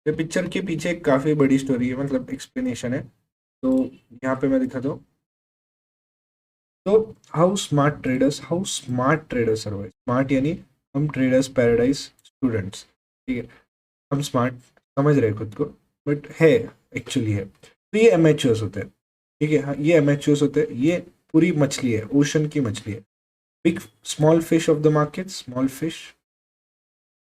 ये पिक्चर के पीछे एक काफ़ी बड़ी स्टोरी है, मतलब एक्सप्लेनेशन है, तो यहाँ पे मैं दिखाता हूँ। तो how smart traders survive, smart यानी हम ट्रेडर्स पैराडाइज स्टूडेंट्स, ठीक है, हम स्मार्ट समझ रहे हैं खुद को, बट है, एक्चुअली है। तो ये एमेच्योर्स होते हैं, ठीक है, हाँ ये एमेच्योर्स होते हैं, ये पूरी मछली है, ओशन की मछली है, big small fish of the market, small fish,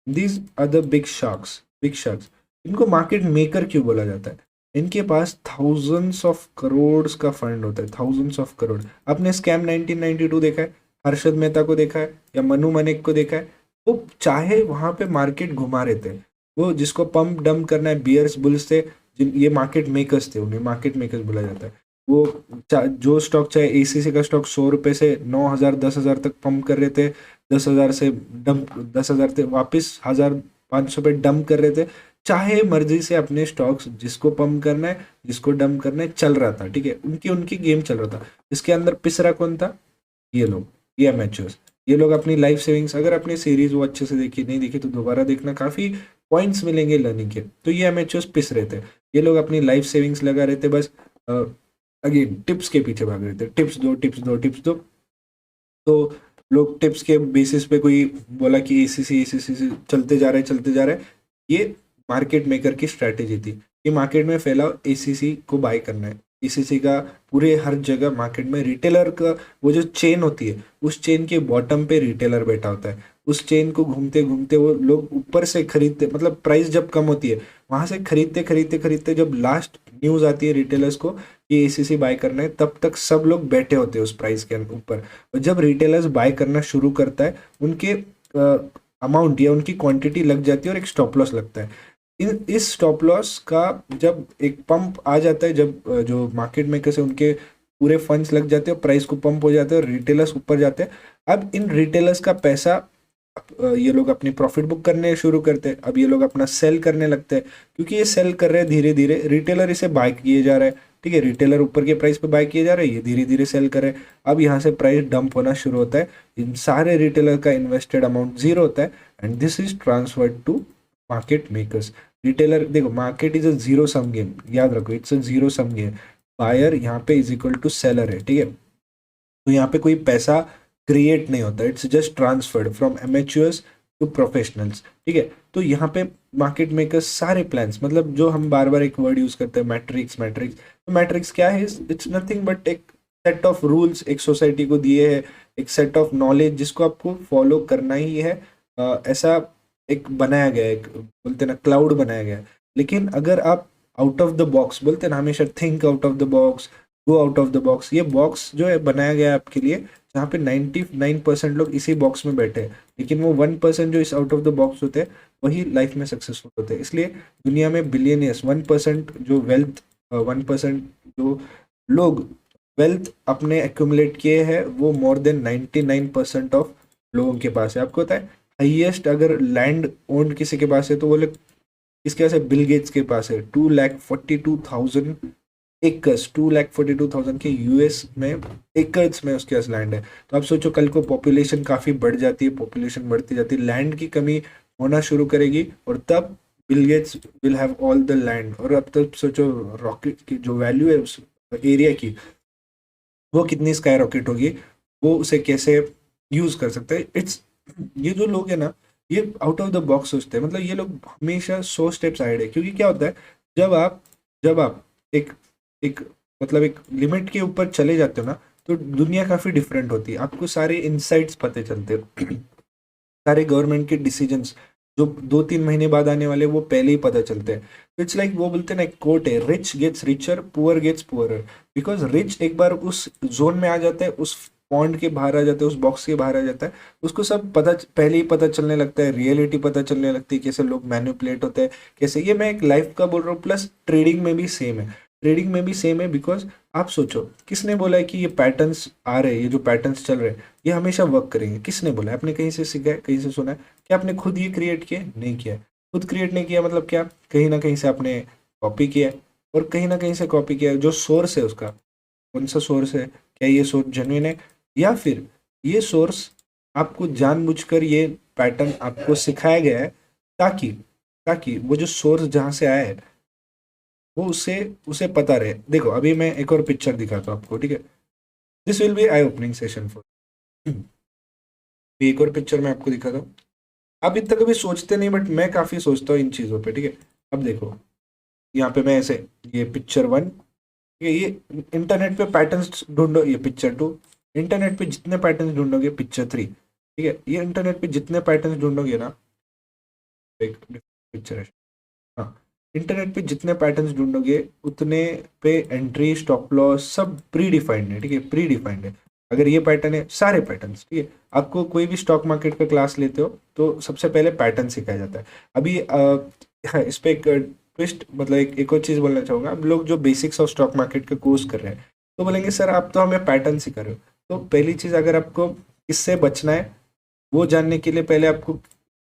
these are the big sharks, big sharks. इनको मार्केट मेकर क्यों बोला जाता है? इनके पास थाउजेंड्स ऑफ करोड़ का फंड होता है, थाउजेंड्स ऑफ करोड़। आपने स्कैम 1992 देखा है, हर्षद मेहता को देखा है, या मनु मनिक को देखा है, वो चाहे वहां पे मार्केट घुमा रहे थे, वो जिसको पंप डंप करना है, बियर्स बुल्स थे, जिन ये मार्केट मेकर्स थे, उन्हें मार्केट मेकर्स बोला जाता है। वो जो स्टॉक, चाहे एसीसी का स्टॉक 100 रुपए से 9,000 10,000 तक पंप कर रहे थे, 10,000 से डंप, 10,000 से वापस 1,500 पे डंप कर रहे थे, चाहे मर्जी से अपने स्टॉक्स जिसको पंप करना है, जिसको डंप करना है, चल रहा था, ठीक है, उनकी उनकी गेम चल रहा था। इसके अंदर पिसरा कौन था? ये लोग, ये अमेचर्स। ये लोग अपनी लाइफ सेविंग्स, अगर अपनी सीरीज वो अच्छे से देखी नहीं देखी तो दोबारा देखना, काफी पॉइंट्स मिलेंगे लर्निंग के। तो ये अमेचर्स पिस रहे थे, ये लोग अपनी लाइफ सेविंग्स लगा रहे थे, बस अगेन टिप्स के पीछे भाग रहे थे, टिप्स दो, टिप्स दो, टिप्स दो। तो लोग टिप्स के बेसिस पे, कोई बोला कि एसीसी एसीसी से चलते जा रहे, चलते जा रहे, ये मार्केट मेकर की स्ट्रैटेजी थी कि मार्केट में फैलाओ, एसीसी को बाय करना है। एसीसी का पूरे हर जगह मार्केट में रिटेलर का वो जो चेन होती है, उस चेन के बॉटम पे रिटेलर बैठा होता है, उस चेन को घूमते घूमते वो लोग ऊपर से खरीदते, मतलब प्राइस जब कम होती है वहां से खरीदते खरीदते खरीदते, जब लास्ट न्यूज आती है रिटेलर्स को कि एसीसी बाय करना है, तब तक सब लोग बैठे होते हैं उस प्राइस के ऊपर। और जब रिटेलर्स बाय करना शुरू करता है, उनके अमाउंट या उनकी क्वांटिटी लग जाती है और एक स्टॉप लॉस लगता है। इस स्टॉप लॉस का जब एक पंप आ जाता है, जब जो मार्केट मेकर से उनके पूरे फंड्स लग जाते हैं, प्राइस को पंप हो जाते हैं और रिटेलर्स ऊपर जाते हैं। अब इन रिटेलर्स का पैसा ये लोग अपनी प्रॉफिट बुक करने शुरू करते हैं। अब ये लोग अपना सेल करने लगते हैं, क्योंकि ये सेल कर रहे हैं धीरे धीरे, रिटेलर इसे बाय किए जा रहा है, ठीक है, रिटेलर ऊपर के प्राइस पे बाय किए जा रहे हैं, ये धीरे धीरे सेल कर रहे हैं। अब यहाँ से प्राइस डंप होना शुरू होता है, इन सारे रिटेलर का इन्वेस्टेड अमाउंट जीरो होता है, and this is transferred to market makers. Retailer, देखो market is a zero sum game, याद रखो, it's a zero sum game. Buyer यहाँ पे इज इक्वल टू सेलर है, ठीक है। तो यहाँ पे कोई पैसा क्रिएट नहीं होता, it's just transferred from amateurs to professionals, ठीक है। तो यहाँ पे मार्केट मेकर्स सारे प्लान्स, मतलब जो हम बार बार एक वर्ड यूज करते हैं, मैट्रिक्स, मैट्रिक्स, तो मैट्रिक्स क्या है? इट्स नथिंग बट एक सेट ऑफ रूल्स एक सोसाइटी को दिए है, एक सेट ऑफ नॉलेज जिसको आपको फॉलो करना ही है। ऐसा एक बनाया गया है, एक बोलते हैं ना क्लाउड बनाया गया है। लेकिन अगर आप आउट ऑफ द बॉक्स, बोलते हैं ना हमेशा, think out of the box, go out of the box, ये बॉक्स जो है बनाया गया है आपके लिए, जहाँ पे 99% लोग इसी बॉक्स में बैठे हैं, लेकिन वो 1% जो इस आउट ऑफ द बॉक्स होते हैं वही लाइफ में सक्सेसफुल होते हैं। इसलिए दुनिया में बिलियनियर्स, 1% जो वेल्थ, 1% जो लोग वेल्थ अपने एक्यूमुलेट किए हैं, वो मोर देन 99% ऑफ लोगों के पास है। आपको पता है हाईएस्ट अगर लैंड ओन्ड किसी के पास है तो वो लोग, इसके पास है, बिल गेट्स के पास है 2,42,000 एकर्स, 2,42,000 के यूएस में एकर्स में उसके पास लैंड है। तो आप सोचो कल को पॉपुलेशन काफ़ी बढ़ जाती है, पॉपुलेशन बढ़ती जाती है, लैंड की कमी होना शुरू करेगी, और तब Bill Gates will have all the land. और अब तक सोचो रॉकेट की जो वैल्यू है उस एरिया की, वो कितनी स्काई रॉकेट होगी, वो उसे कैसे यूज कर सकते हैं। इट्स, ये जो लोग हैं ना, ये आउट ऑफ द बॉक्स सोचते हैं, मतलब ये लोग हमेशा 100 स्टेप्स आइड है। क्योंकि क्या होता है, जब आप एक एक मतलब एक लिमिट के ऊपर चले जाते हो ना, तो दुनिया काफी डिफरेंट होती है, आपको सारे इनसाइट्स पते चलते हैं सारे गवर्नमेंट के डिसीजंस जो 2-3 महीने बाद आने वाले वो पहले ही पता चलते हैं। इट्स लाइक वो बोलते हैं ना, एक कोट है, rich gets richer, poor gets poorer. Because rich एक बार उस जोन में आ जाता है, उस पॉन्ड के बाहर आ जाता है, उस बॉक्स के बाहर आ जाता है, उसको सब पता पहले ही पता चलने लगता है, रियलिटी पता चलने लगती है, कैसे लोग मैनिपुलेट होते हैं, कैसे। ये मैं एक लाइफ का बोल रहा हूँ, प्लस ट्रेडिंग में भी सेम है, ट्रेडिंग में भी सेम है। बिकॉज आप सोचो, किसने बोला है कि ये पैटर्न्स आ रहे हैं, ये जो पैटर्न्स चल रहे हैं ये हमेशा वर्क करेंगे? किसने बोला है? आपने कहीं से सीखा है, कहीं से सुना है? क्या आपने खुद ये क्रिएट किया? नहीं किया है। खुद क्रिएट नहीं किया मतलब क्या, कहीं ना कहीं से आपने कॉपी किया है, और कहीं ना कहीं से कॉपी किया है। जो सोर्स है उसका, कौन सा सोर्स है, क्या ये सोर्स जेन्युइन है, या फिर ये सोर्स आपको जानबूझकर ये पैटर्न आपको सिखाया गया है, ताकि ताकि वो जो सोर्स जहाँ से आया है वो उसे उसे पता रहे। देखो अभी मैं एक और पिक्चर दिखाता हूँ आपको, ठीक है? This will be I opening session for, एक और पिक्चर मैं आपको दिखाता हूँ। आप इतना कभी सोचते नहीं, बट मैं काफी सोचता हूँ इन चीजों पे, ठीक है? अब देखो, यहाँ पे मैं ऐसे, ये पिक्चर 1, ठीक है, ये इंटरनेट पे पैटर्न्स ढूंढो, ये पिक्चर 2, इंटरनेट पे जितने पैटर्न्स ढूंढोगे, पिक्चर 3, ठीक है, ये इंटरनेट पे जितने पैटर्न्स ढूंढोगे ना, एक पिक्चर है, हाँ, इंटरनेट पे जितने पैटर्न्स ढूंढोगे उतने पे एंट्री, स्टॉप लॉस सब प्री डिफाइंड है, ठीक है, प्री डिफाइंड है। अगर ये पैटर्न है, सारे पैटर्न्स, ठीक है, आपको कोई भी स्टॉक मार्केट का क्लास लेते हो तो सबसे पहले पैटर्न सिखाया जाता है। अभी हाँ, इस पे एक ट्विस्ट, मतलब एक और चीज़ बोलना चाहूँगा। अब लोग जो बेसिक्स ऑफ स्टॉक मार्केट का कोर्स कर रहे हैं तो बोलेंगे सर आप तो हमें पैटर्न सिखा रहे हो। तो पहली चीज़, अगर आपको इससे बचना है, वो जानने के लिए पहले आपको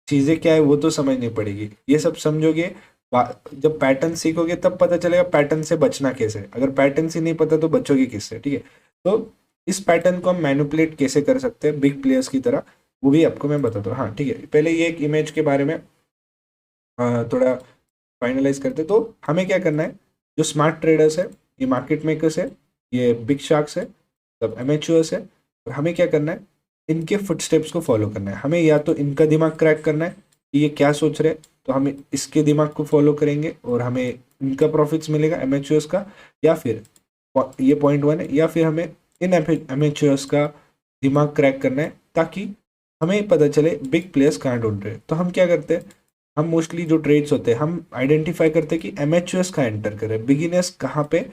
चीज़ें क्या है वो तो समझनी पड़ेगी। ये सब समझोगे, जब पैटर्न सीखोगे तब पता चलेगा पैटर्न से बचना कैसे। अगर पैटर्न ही नहीं पता तो बचोगे किससे, ठीक है? तो इस पैटर्न को हम मैनिपुलेट कैसे कर सकते हैं बिग प्लेयर्स की तरह, वो भी आपको मैं बताता हूँ। हाँ ठीक है, पहले ये एक इमेज के बारे में थोड़ा फाइनलाइज करते। तो हमें क्या करना है, जो स्मार्ट ट्रेडर्स है, ये मार्केट मेकर्स है, ये बिग शार्क्स है, मतलब एमेच्योर्स है, और हमें क्या करना है, इनके फुटस्टेप्स को फॉलो करना है। हमें या तो इनका दिमाग क्रैक करना है कि ये क्या सोच रहे हैं, तो हमें इसके दिमाग को फॉलो करेंगे और हमें इनका प्रॉफिट्स मिलेगा, एमेच्योर्स का। या फिर ये पॉइंट 1 है, या फिर हमें इन एमेच्योर्स का दिमाग क्रैक करना है ताकि हमें पता चले बिग प्लेयर्स कहाँ ढूंढ रहे हैं। तो हम क्या करते हैं, हम मोस्टली जो ट्रेड्स होते हैं हम आइडेंटिफाई करते हैं कि एमेच्योर्स कहाँ एंटर कर रहे हैं, बिगिनर्स कहाँ पे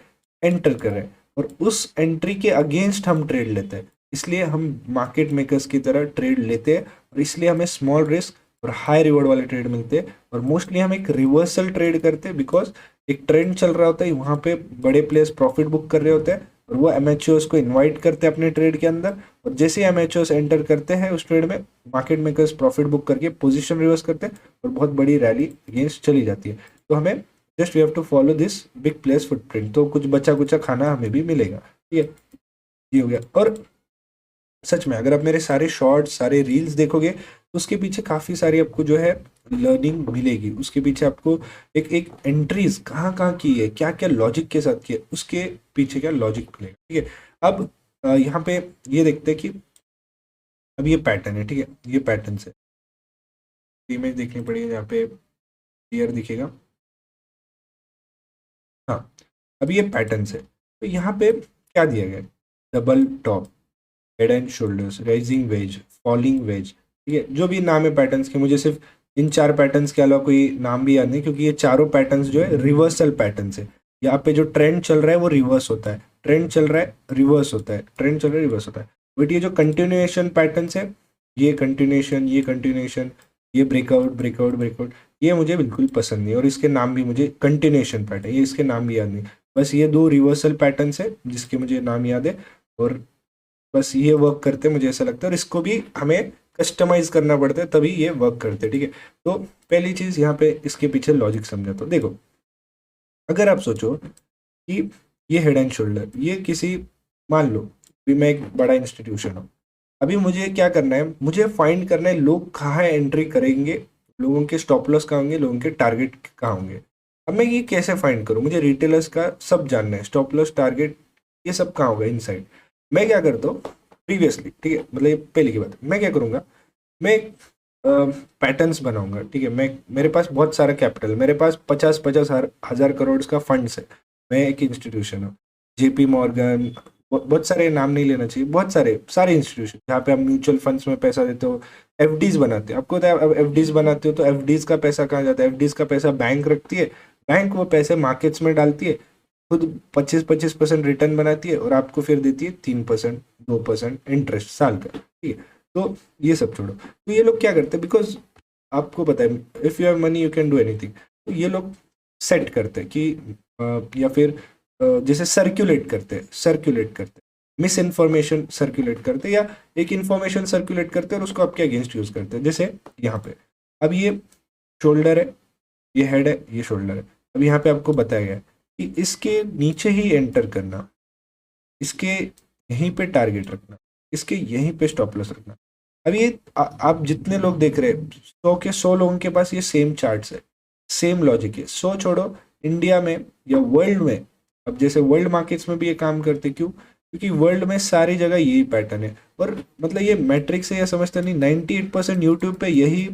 एंटर कर रहे हैं, और उस एंट्री के अगेंस्ट हम ट्रेड लेते हैं। इसलिए हम मार्केट मेकर्स की तरह ट्रेड लेते हैं, और इसलिए हमें स्मॉल रिस्क और हाई रिवॉर्ड वाले ट्रेड मिलते हैं। और मोस्टली हम एक रिवर्सल ट्रेड करते हैं, बिकॉज एक ट्रेंड चल रहा होता है, वहाँ पे बड़े प्लेयर्स प्रॉफिट बुक कर रहे होते हैं, और वो एमेच्योर्स को इनवाइट करते हैं अपने ट्रेड के अंदर, और जैसे ही एमेच्योर्स एंटर करते हैं उस ट्रेड में, मार्केट मेकर्स प्रॉफिट बुक करके पोजीशन रिवर्स करते हैं, और बहुत बड़ी रैली अगेंस्ट चली जाती है। तो हमें just we have to follow this big players footprint, तो कुछ बचा कुचा खाना हमें भी मिलेगा, ठीक है? ये हो गया। और सच में अगर आप मेरे सारे शॉर्ट्स, सारे रील्स देखोगे तो उसके पीछे काफ़ी सारी आपको जो है लर्निंग मिलेगी। उसके पीछे आपको एक एक एंट्रीज कहाँ कहाँ की है, क्या क्या लॉजिक के साथ की है, उसके पीछे क्या लॉजिक मिलेगा, ठीक है? अब यहाँ पे ये देखते हैं कि अब ये पैटर्न है, ठीक है, ये पैटर्न है, इमेज देखनी पड़ेगी, यहाँ पे क्लियर दिखेगा। हाँ, अब ये पैटर्न है, तो यहाँ पे क्या दिया गया है, double top, head and shoulders, rising veg, falling veg, ठीक है, जो भी नाम है पैटर्न्स के, मुझे सिर्फ इन 4 पैटर्न्स के अलावा कोई नाम भी याद नहीं, क्योंकि ये चारों पैटर्न्स जो है रिवर्सल पैटर्न्स है। यहाँ पे जो ट्रेंड चल रहा है वो रिवर्स होता है, ट्रेंड चल रहा है रिवर्स होता है, ट्रेंड चल रहा है रिवर्स होता है। बट ये जो कंटिन्यूएशन पैटर्न्स है, ये कंटिन्यूएशन, ये कंटिन्यूएशन, ये ब्रेकआउट ब्रेकआउट ब्रेकआउट, ये मुझे बिल्कुल पसंद नहीं, और इसके नाम भी मुझे कंटिन्यूएशन पैटर्न, ये इसके नाम भी याद नहीं। बस ये 2 रिवर्सल पैटर्न्स है जिसके मुझे नाम याद है, और बस ये वर्क करते मुझे ऐसा लगता है, और इसको भी हमें कस्टमाइज करना पड़ता है, तभी ये वर्क करते हैं, ठीक है। तो पहली चीज यहाँ पे इसके पीछे लॉजिक समझा। तो देखो, अगर आप सोचो कि ये हेड एंड शोल्डर, ये किसी, मान लो कि मैं एक बड़ा इंस्टीट्यूशन हूँ, अभी मुझे क्या करना है, मुझे फाइंड करना है लोग कहाँ एंट्री करेंगे, लोगों के स्टॉप लॉस कहाँ होंगे, लोगों के टारगेट कहाँ होंगे। अब मैं ये कैसे फाइंड करूँ, मुझे रिटेलर्स का सब जानना है, स्टॉप लॉस, टारगेट, ये सब कहाँ होगा इनसाइड। मैं क्या करता हूँ प्रीवियसली, ठीक है, मतलब ये पहले की बात है, मैं क्या करूँगा, मैं पैटर्न्स बनाऊंगा, ठीक है। मैं, मेरे पास बहुत सारा कैपिटल, मेरे पास 50-50 हजार करोड़ का फंड्स है, मैं एक इंस्टीट्यूशन हूँ, जेपी मॉर्गन, बहुत सारे नाम नहीं लेना चाहिए, बहुत सारे सारे इंस्टीट्यूशन जहाँ पे आप म्यूचुअल फंड्स में पैसा देते हो, एफडीज बनाते हो, आपको पता है अब एफडीज बनाते हो तो एफडीज का पैसा कहाँ जाता है, एफडीज का पैसा बैंक रखती है, बैंक वो पैसे मार्केट्स में डालती है, खुद 25-25% रिटर्न बनाती है और आपको फिर देती है 3%, 2% इंटरेस्ट साल का, ठीक है। तो ये सब छोड़ो, तो ये लोग क्या करते हैं, बिकॉज आपको पता है if you have money you can do anything, तो ये लोग सेट करते हैं कि या फिर जैसे सर्कुलेट करते मिस इन्फॉर्मेशन सर्कुलेट करते, या एक इन्फॉर्मेशन सर्कुलेट करते और उसको आपके अगेंस्ट यूज करते हैं। जैसे यहाँ पे अब ये शोल्डर है, ये हेड है, ये शोल्डर है, अब यहाँ पे आपको बताया गया है कि इसके नीचे ही एंटर करना, इसके यहीं पे टारगेट रखना, इसके यहीं पे स्टॉप लॉस रखना। अब ये आप जितने लोग देख रहे हैं, 100 के 100 लोगों के पास ये सेम चार्ट्स है, सेम लॉजिक है। 100 छोड़ो, इंडिया में या वर्ल्ड में, अब जैसे वर्ल्ड मार्केट्स में भी ये काम करते, क्यों, क्योंकि वर्ल्ड में सारी जगह यही पैटर्न है। और मतलब ये मैट्रिक्स से, ये समझते नहीं, 98% यूट्यूब पे यही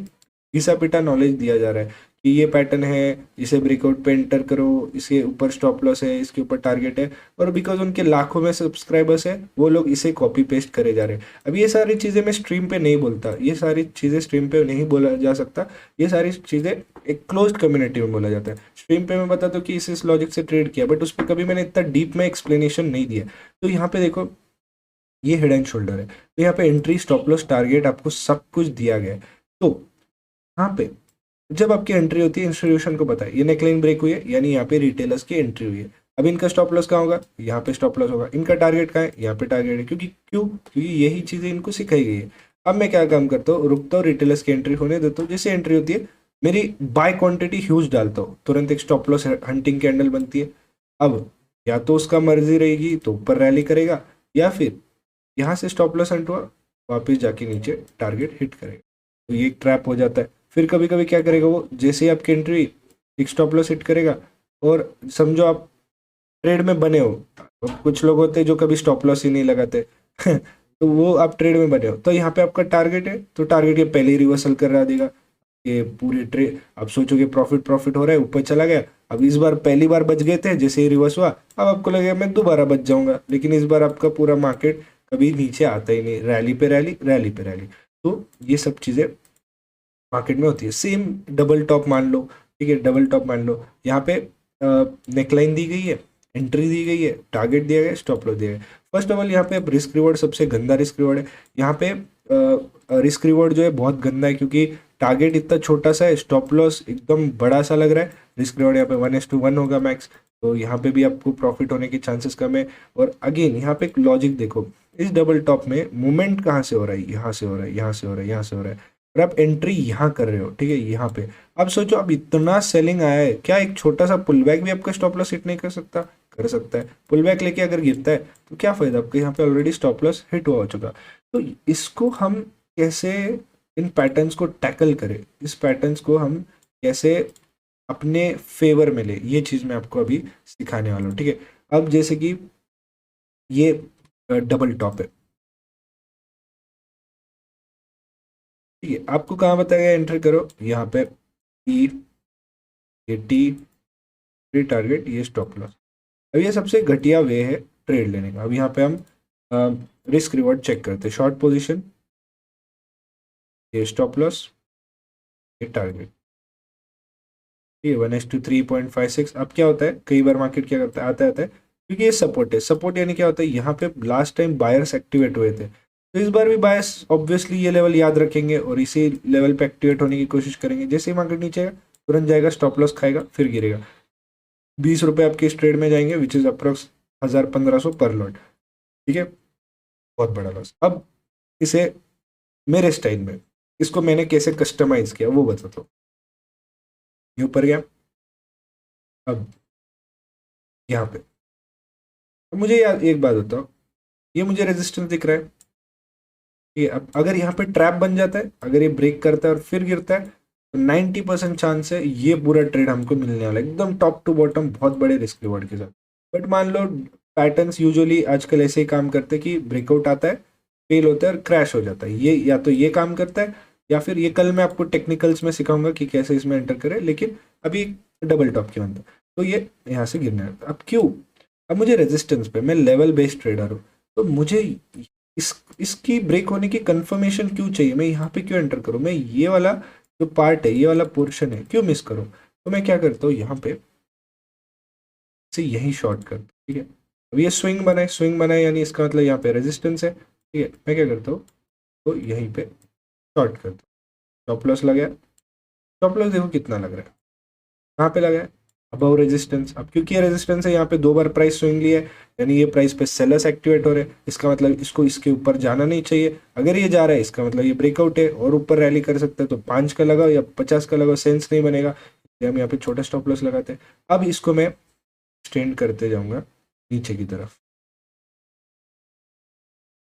घिसा पिटा नॉलेज दिया जा रहा है कि ये पैटर्न है, इसे ब्रेकआउट पे एंटर करो, इसके ऊपर स्टॉप लॉस है, इसके ऊपर टारगेट है। और बिकॉज उनके लाखों में सब्सक्राइबर्स है, वो लोग इसे कॉपी पेस्ट करे जा रहे हैं। अब ये सारी चीज़ें मैं स्ट्रीम पे नहीं बोलता, ये सारी चीज़ें स्ट्रीम पे नहीं बोला जा सकता, ये सारी चीज़ें एक क्लोज्ड कम्युनिटी में बोला जाता है। स्ट्रीम पे मैं बताता हूँ कि इस लॉजिक से ट्रेड किया, बट उस पर कभी मैंने इतना डीप में एक्सप्लेनेशन नहीं दिया। तो यहाँ पे देखो, ये हेड एंड शोल्डर है, तो यहाँ पे एंट्री, स्टॉप लॉस, टारगेट आपको सब कुछ दिया गया है। तो यहाँ पे जब आपकी एंट्री होती है, इंस्टीट्यूशन को पता है ये नेकलाइन ब्रेक हुई है, यानी यहाँ पे रिटेलर्स की एंट्री हुई है। अब इनका स्टॉप लॉस कहाँ होगा, यहाँ पे स्टॉप लॉस होगा। इनका टारगेट कहाँ है, यहाँ पे टारगेट है, क्योंकि यही चीजें इनको सिखाई गई है। अब मैं क्या काम करता हूँ, रुकता हूँ, रिटेलर्स की एंट्री होने देता हूँ, जैसे एंट्री होती है मेरी बाय क्वांटिटी ह्यूज डालता हूँ, तुरंत एक स्टॉप लॉस हंटिंग कैंडल बनती है। अब या तो उसका मर्जी रहेगी तो ऊपर रैली करेगा, या फिर यहाँ से स्टॉप लॉस हंट हुआ, वापस जाके नीचे टारगेट हिट करेगा, तो ये एक ट्रैप हो जाता है। फिर कभी कभी क्या करेगा वो, जैसे ही आपकी एंट्री एक स्टॉप लॉस हिट करेगा, और समझो आप ट्रेड में बने हो, अब कुछ लोग होते हैं जो कभी स्टॉप लॉस ही नहीं लगाते तो वो आप ट्रेड में बने हो, तो यहाँ पे आपका टारगेट है, तो टारगेट ये पहले ही रिवर्सल करा देगा। ये पूरे ट्रेड आप सोचोगे प्रॉफिट प्रॉफिट हो रहा है, ऊपर चला गया, अब इस बार पहली बार बच गए थे, जैसे ही रिवर्स हुआ अब आपको लगेगा मैं दोबारा बच जाऊंगा, लेकिन इस बार आपका पूरा मार्केट कभी नीचे आता ही नहीं, रैली पे रैली, रैली पे रैली। तो ये सब चीजें मार्केट में होती है। सेम डबल टॉप मान लो, ठीक है, डबल टॉप मान लो, यहाँ पे नेकलाइन दी गई है, एंट्री दी गई है, टारगेट दिया गया है, स्टॉप लॉस दिया गया है। फर्स्ट ऑफ ऑल यहाँ पे रिस्क रिवॉर्ड सबसे गंदा रिस्क रिवॉर्ड है। यहाँ पे रिस्क रिवॉर्ड जो है बहुत गंदा है, क्योंकि टारगेट इतना छोटा सा है, स्टॉप लॉस एकदम बड़ा सा लग रहा है, रिस्क रिवॉर्ड यहाँ पे 1:1 होगा मैक्स, तो यहाँ पे भी आपको प्रॉफिट होने के चांसेस कम है। और अगेन यहाँ पे एक लॉजिक देखो, इस डबल टॉप में मूवमेंट कहाँ से हो रहा है, यहाँ से हो रहा है, यहाँ से हो रहा है, यहाँ से हो रहा है, और आप एंट्री यहाँ कर रहे हो, ठीक है, यहाँ पे। अब सोचो, अब इतना सेलिंग आया है, क्या एक छोटा सा पुल बैक भी आपका स्टॉप लॉस हिट नहीं कर सकता, कर सकता है। पुल बैक लेके अगर गिरता है तो क्या फायदा, आपका यहाँ पे ऑलरेडी स्टॉप लॉस हिट हुआ हो चुका। तो इसको हम कैसे, इन पैटर्न्स को टैकल करें, इस पैटर्न्स को हम कैसे अपने फेवर में ले, ये चीज मैं आपको अभी सिखाने वाला हूँ, ठीक है। अब जैसे कि ये डबल टॉप है, ठीक है, आपको कहाँ बताया गया, एंटर करो यहाँ पे, ई, ये टी टारगेट, ये स्टॉप लॉस। अब ये सबसे घटिया वे है ट्रेड लेने का। अब यहाँ पे हम रिस्क रिवॉर्ड चेक करते हैं, शॉर्ट पोजीशन, ये स्टॉप लॉस, ये टारगेट, ये 1:3.56। अब क्या होता है, कई बार मार्केट क्या करता है, आता है क्योंकि ये सपोर्ट है, सपोर्ट यानी क्या होता है, यहाँ पे लास्ट टाइम बायर्स एक्टिवेट हुए थे, तो इस बार भी बायर्स ऑब्वियसली ये लेवल याद रखेंगे और इसी लेवल पे एक्टिवेट होने की कोशिश करेंगे। जैसे ही मार्केट नीचे आएगा तुरंत जाएगा, स्टॉप लॉस खाएगा, फिर गिरेगा, 20 रुपये आपके इस ट्रेड में जाएंगे, विच इज अप्रोक्स 1,000-1,500 पर लॉट, ठीक है, बहुत बड़ा लॉस। अब इसे मेरे स्टाइल में। इसको मैंने कैसे कस्टमाइज किया वो बताता हूँ। ये ऊपर गया, अब यहाँ पे। अब मुझे यार एक बात बताओ, ये मुझे रेजिस्टेंस दिख रहा है, ये अब अगर यहाँ पे ट्रैप बन जाता है, अगर ये ब्रेक करता है और फिर गिरता है, तो 90% चांस है ये पूरा ट्रेड हमको मिलने वाला है एकदम टॉप टू बॉटम, बहुत बड़े रिस्क रिवॉर्ड के साथ। बट मान लो पैटर्न्स यूजुअली आजकल ऐसे ही काम करते हैं कि ब्रेकआउट आता है, फेल होता है और क्रैश हो जाता है। ये या तो ये काम करता है, या फिर ये कल मैं आपको टेक्निकल्स में सिखाऊंगा कि कैसे इसमें एंटर करें, लेकिन अभी डबल टॉप की बनता है। तो ये यहाँ से गिरना है। अब क्यों? अब मुझे रेजिस्टेंस पे, मैं लेवल बेस्ड ट्रेडर हूँ, तो मुझे इसकी ब्रेक होने की कंफर्मेशन क्यों चाहिए? मैं यहाँ पे क्यों एंटर करूँ? मैं ये वाला जो पार्ट है, ये वाला पोर्शन है, क्यों मिस करूँ? तो मैं क्या करता हूँ, यहाँ पे से यही शॉर्ट करता हूँ, ठीक है। अब ये स्विंग बनाए यानी इसका मतलब यहाँ पे रेजिस्टेंस है, ठीक है। मैं क्या करता हूँ, तो यहीं पे शॉर्ट करता हूँ। स्टॉप लॉस लगाया, स्टॉप लॉस देखो कितना लग रहा है, कहाँ पे लगा है, अबव रेजिस्टेंस। अब क्योंकि ये रेजिस्टेंस है, यहाँ पे 2 बार प्राइस स्विंग लिया है, यानी ये प्राइस पे सेलर्स एक्टिवेट हो रहे हैं, इसका मतलब इसको इसके ऊपर जाना नहीं चाहिए। अगर ये जा रहा है, इसका मतलब ये ब्रेकआउट है और ऊपर रैली कर सकता है। तो 5 का लगाओ या 50 का लगाओ, सेंस नहीं बनेगा। हम यहाँ पे छोटा स्टॉप लॉस लगाते हैं। अब इसको मैं एक्सटेंड करते जाऊंगा नीचे की तरफ,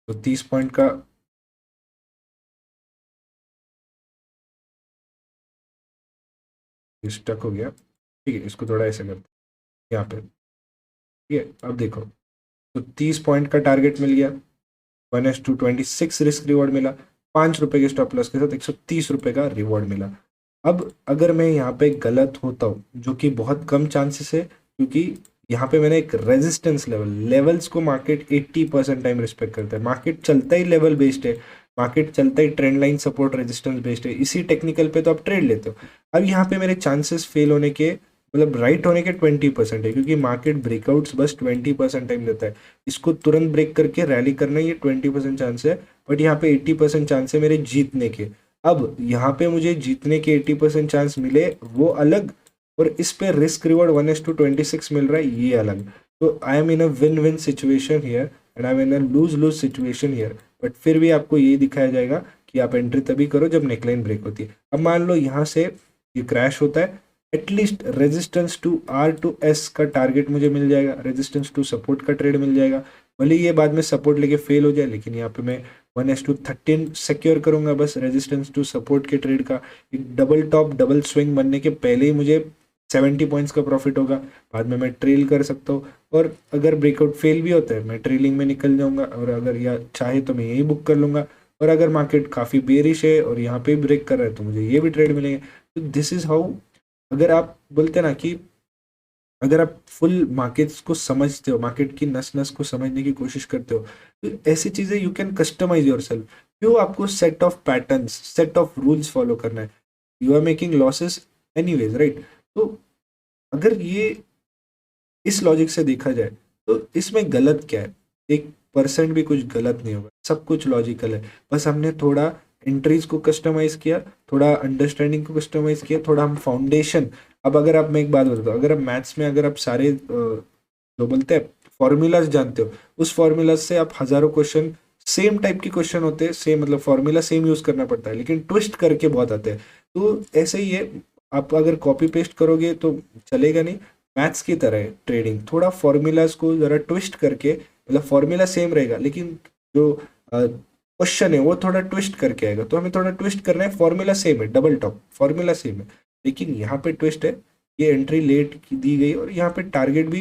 तो 30 पॉइंट का स्टक हो गया, ठीक है। इसको थोड़ा ऐसे करते हैं यहाँ पे, ठीक है। अब देखो, तो 30 पॉइंट का टारगेट मिल गया, 1:26 रिस्क रिवॉर्ड मिला, 5 रुपए के स्टॉप लॉस के साथ 130 रुपए का रिवॉर्ड मिला। अब अगर मैं यहाँ पे गलत होता हूँ, जो कि बहुत कम चांसेस है, क्योंकि यहाँ पे मैंने एक रेजिस्टेंस लेवल्स को मार्केट 80% टाइम रिस्पेक्ट करता है। मार्केट चलता ही लेवल बेस्ड है, मार्केट चलता ही trend line support resistance based है। इसी टेक्निकल पे तो आप ट्रेड लेते हो। अब यहाँ पे मेरे चांसेस फेल होने के, मतलब राइट होने के 20% है, क्योंकि मार्केट ब्रेकआउट्स बस 20% टाइम देता है। इसको तुरंत ब्रेक करके रैली करना, ये 20% चांस है। बट यहाँ पे 80% चांस है मेरे जीतने के। अब यहाँ पे मुझे जीतने के 80% चांस मिले, वो अलग, और इस पे रिस्क रिवॉर्ड 1:26 मिल रहा है, ये अलग। तो I am in a win win situation here and I am in a lose lose situation here. But फिर भी आपको ये दिखाया जाएगा कि आप एंट्री तभी करो जब नेकलाइन ब्रेक होती है। अब मान लो यहाँ से ये क्रैश होता है, at least resistance to R to S का टारगेट मुझे मिल जाएगा, रेजिस्टेंस टू सपोर्ट का ट्रेड मिल जाएगा। भले ये बाद में सपोर्ट लेके फेल हो जाए, लेकिन यहाँ पे मैं 1:13 सिक्योर करूंगा बस रेजिस्टेंस टू सपोर्ट के ट्रेड का। एक डबल टॉप डबल स्विंग बनने के पहले ही मुझे 70 पॉइंट्स का प्रॉफिट होगा। बाद में मैं ट्रेल कर सकता हूँ, और अगर ब्रेकआउट फेल भी होता है, मैं ट्रेलिंग में निकल जाऊंगा, और अगर या चाहे तो मैं यही बुक कर लूंगा। और अगर मार्केट काफ़ी बेरिश है और यहाँ पे ब्रेक कर रहा है, तो मुझे ये भी ट्रेड मिलेंगे। तो दिस इज हाउ, अगर आप बोलते हैं ना कि अगर आप फुल मार्केट्स को समझते हो, मार्केट की नस नस को समझने की कोशिश करते हो, तो ऐसी चीज़ें you can customise yourself. क्यों आपको set of patterns, set of rules follow करना है? You are making losses anyways, right? तो अगर ये इस लॉजिक से देखा जाए, तो इसमें गलत क्या है? 1% भी कुछ गलत नहीं होगा, सब कुछ लॉजिकल है। बस हमने थोड़ा एंट्रीज को कस्टमाइज किया, थोड़ा अंडरस्टैंडिंग को कस्टमाइज किया, थोड़ा हम फाउंडेशन। अब अगर आप, मैं एक बात बताता हूँ, अगर आप मैथ्स में अगर आप सारे जो बोलते हैं फॉर्मूलाज जानते हो, उस फॉर्मूलाज से आप हजारों क्वेश्चन, सेम टाइप के क्वेश्चन होते हैं, सेम मतलब फॉर्मूला सेम यूज करना पड़ता है, लेकिन ट्विस्ट करके बहुत आते हैं। तो ऐसे ही है, आप अगर कॉपी पेस्ट करोगे तो चलेगा नहीं। मैथ्स की तरह है ट्रेडिंग, थोड़ा फॉर्मूलाज को जरा ट्विस्ट करके, मतलब फॉर्मूला सेम रहेगा, लेकिन जो क्वेश्चन है वो थोड़ा ट्विस्ट करके आएगा। तो हमें थोड़ा ट्विस्ट करना है, फॉर्मूला सेम है, डबल टॉप फॉर्मूला सेम है, लेकिन यहाँ पे ट्विस्ट है, ये एंट्री लेट की दी गई, और यहाँ पे टारगेट भी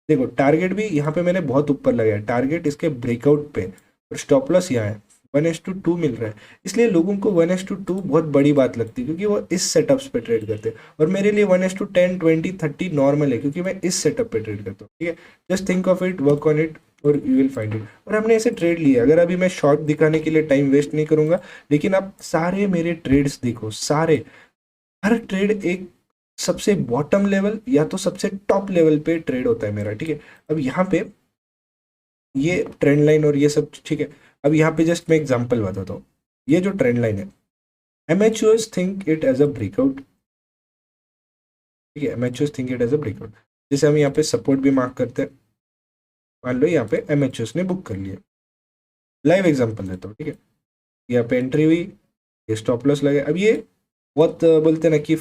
देखो, टारगेट भी यहाँ पे मैंने बहुत ऊपर लगाया, टारगेट इसके ब्रेकआउट पे, और स्टॉप लॉस यहाँ है, 1:2 मिल रहा है। इसलिए लोगों को 1:2 बहुत बड़ी बात लगती है, क्योंकि वो इस सेटअप्स पे ट्रेड करते हैं। और मेरे लिए 1:10, 20, 30 नॉर्मल है, क्योंकि मैं इस सेटअप पे ट्रेड करता हूँ, ठीक है। Just think of it, work on it, और यू विल फाइंड इट। और हमने ऐसे ट्रेड लिए, अगर अभी मैं शॉर्ट दिखाने के लिए टाइम वेस्ट नहीं करूंगा, लेकिन आप सारे मेरे ट्रेड्स देखो, सारे, हर ट्रेड एक सबसे बॉटम लेवल या तो सबसे टॉप लेवल पे ट्रेड होता है मेरा, ठीक है। अब यहाँ पे ये ट्रेंड लाइन और ये सब ठीक है। अब यहाँ पे जस्ट मैं एग्जांपल बताता हूँ, ये जो ट्रेंड लाइन है, amateurs think it as a breakout, ठीक है। Amateurs think it as a breakout. जैसे हम यहाँ पे सपोर्ट भी मार्क करते हैं, मान लो यहाँ पे एमेच्योर्स ने बुक कर लिया, लाइव एग्जांपल देता हूँ, ठीक है। यहाँ पे एंट्री हुई, ये स्टॉप लॉस लगे। अब ये बहुत बोलते हैं ना कि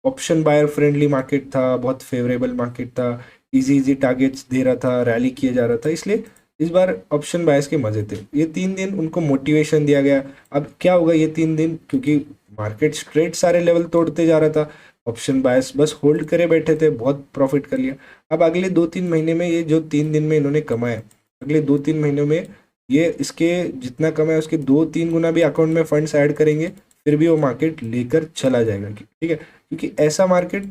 ऑप्शन बायर फ्रेंडली मार्केट था, बहुत फेवरेबल मार्केट था, इजी इजी टारगेट्स दे रहा था, रैली किया जा रहा था, इसलिए इस बार ऑप्शन बायर्स के मजे थे। ये 3 दिन उनको मोटिवेशन दिया गया। अब क्या होगा ये 3 दिन, क्योंकि मार्केट स्ट्रेट सारे लेवल तोड़ते जा रहा था, ऑप्शन बायर्स बस होल्ड करे बैठे थे, बहुत प्रॉफिट कर लिया। अब अगले 2-3 महीने में ये जो 3 दिन में इन्होंने कमाए, अगले 2-3 महीनों में ये इसके जितना कमाए उसके 2-3 गुना भी अकाउंट में फंड्स ऐड करेंगे, फिर भी वो मार्केट लेकर चला जाएगा। ठीक है, क्योंकि ऐसा market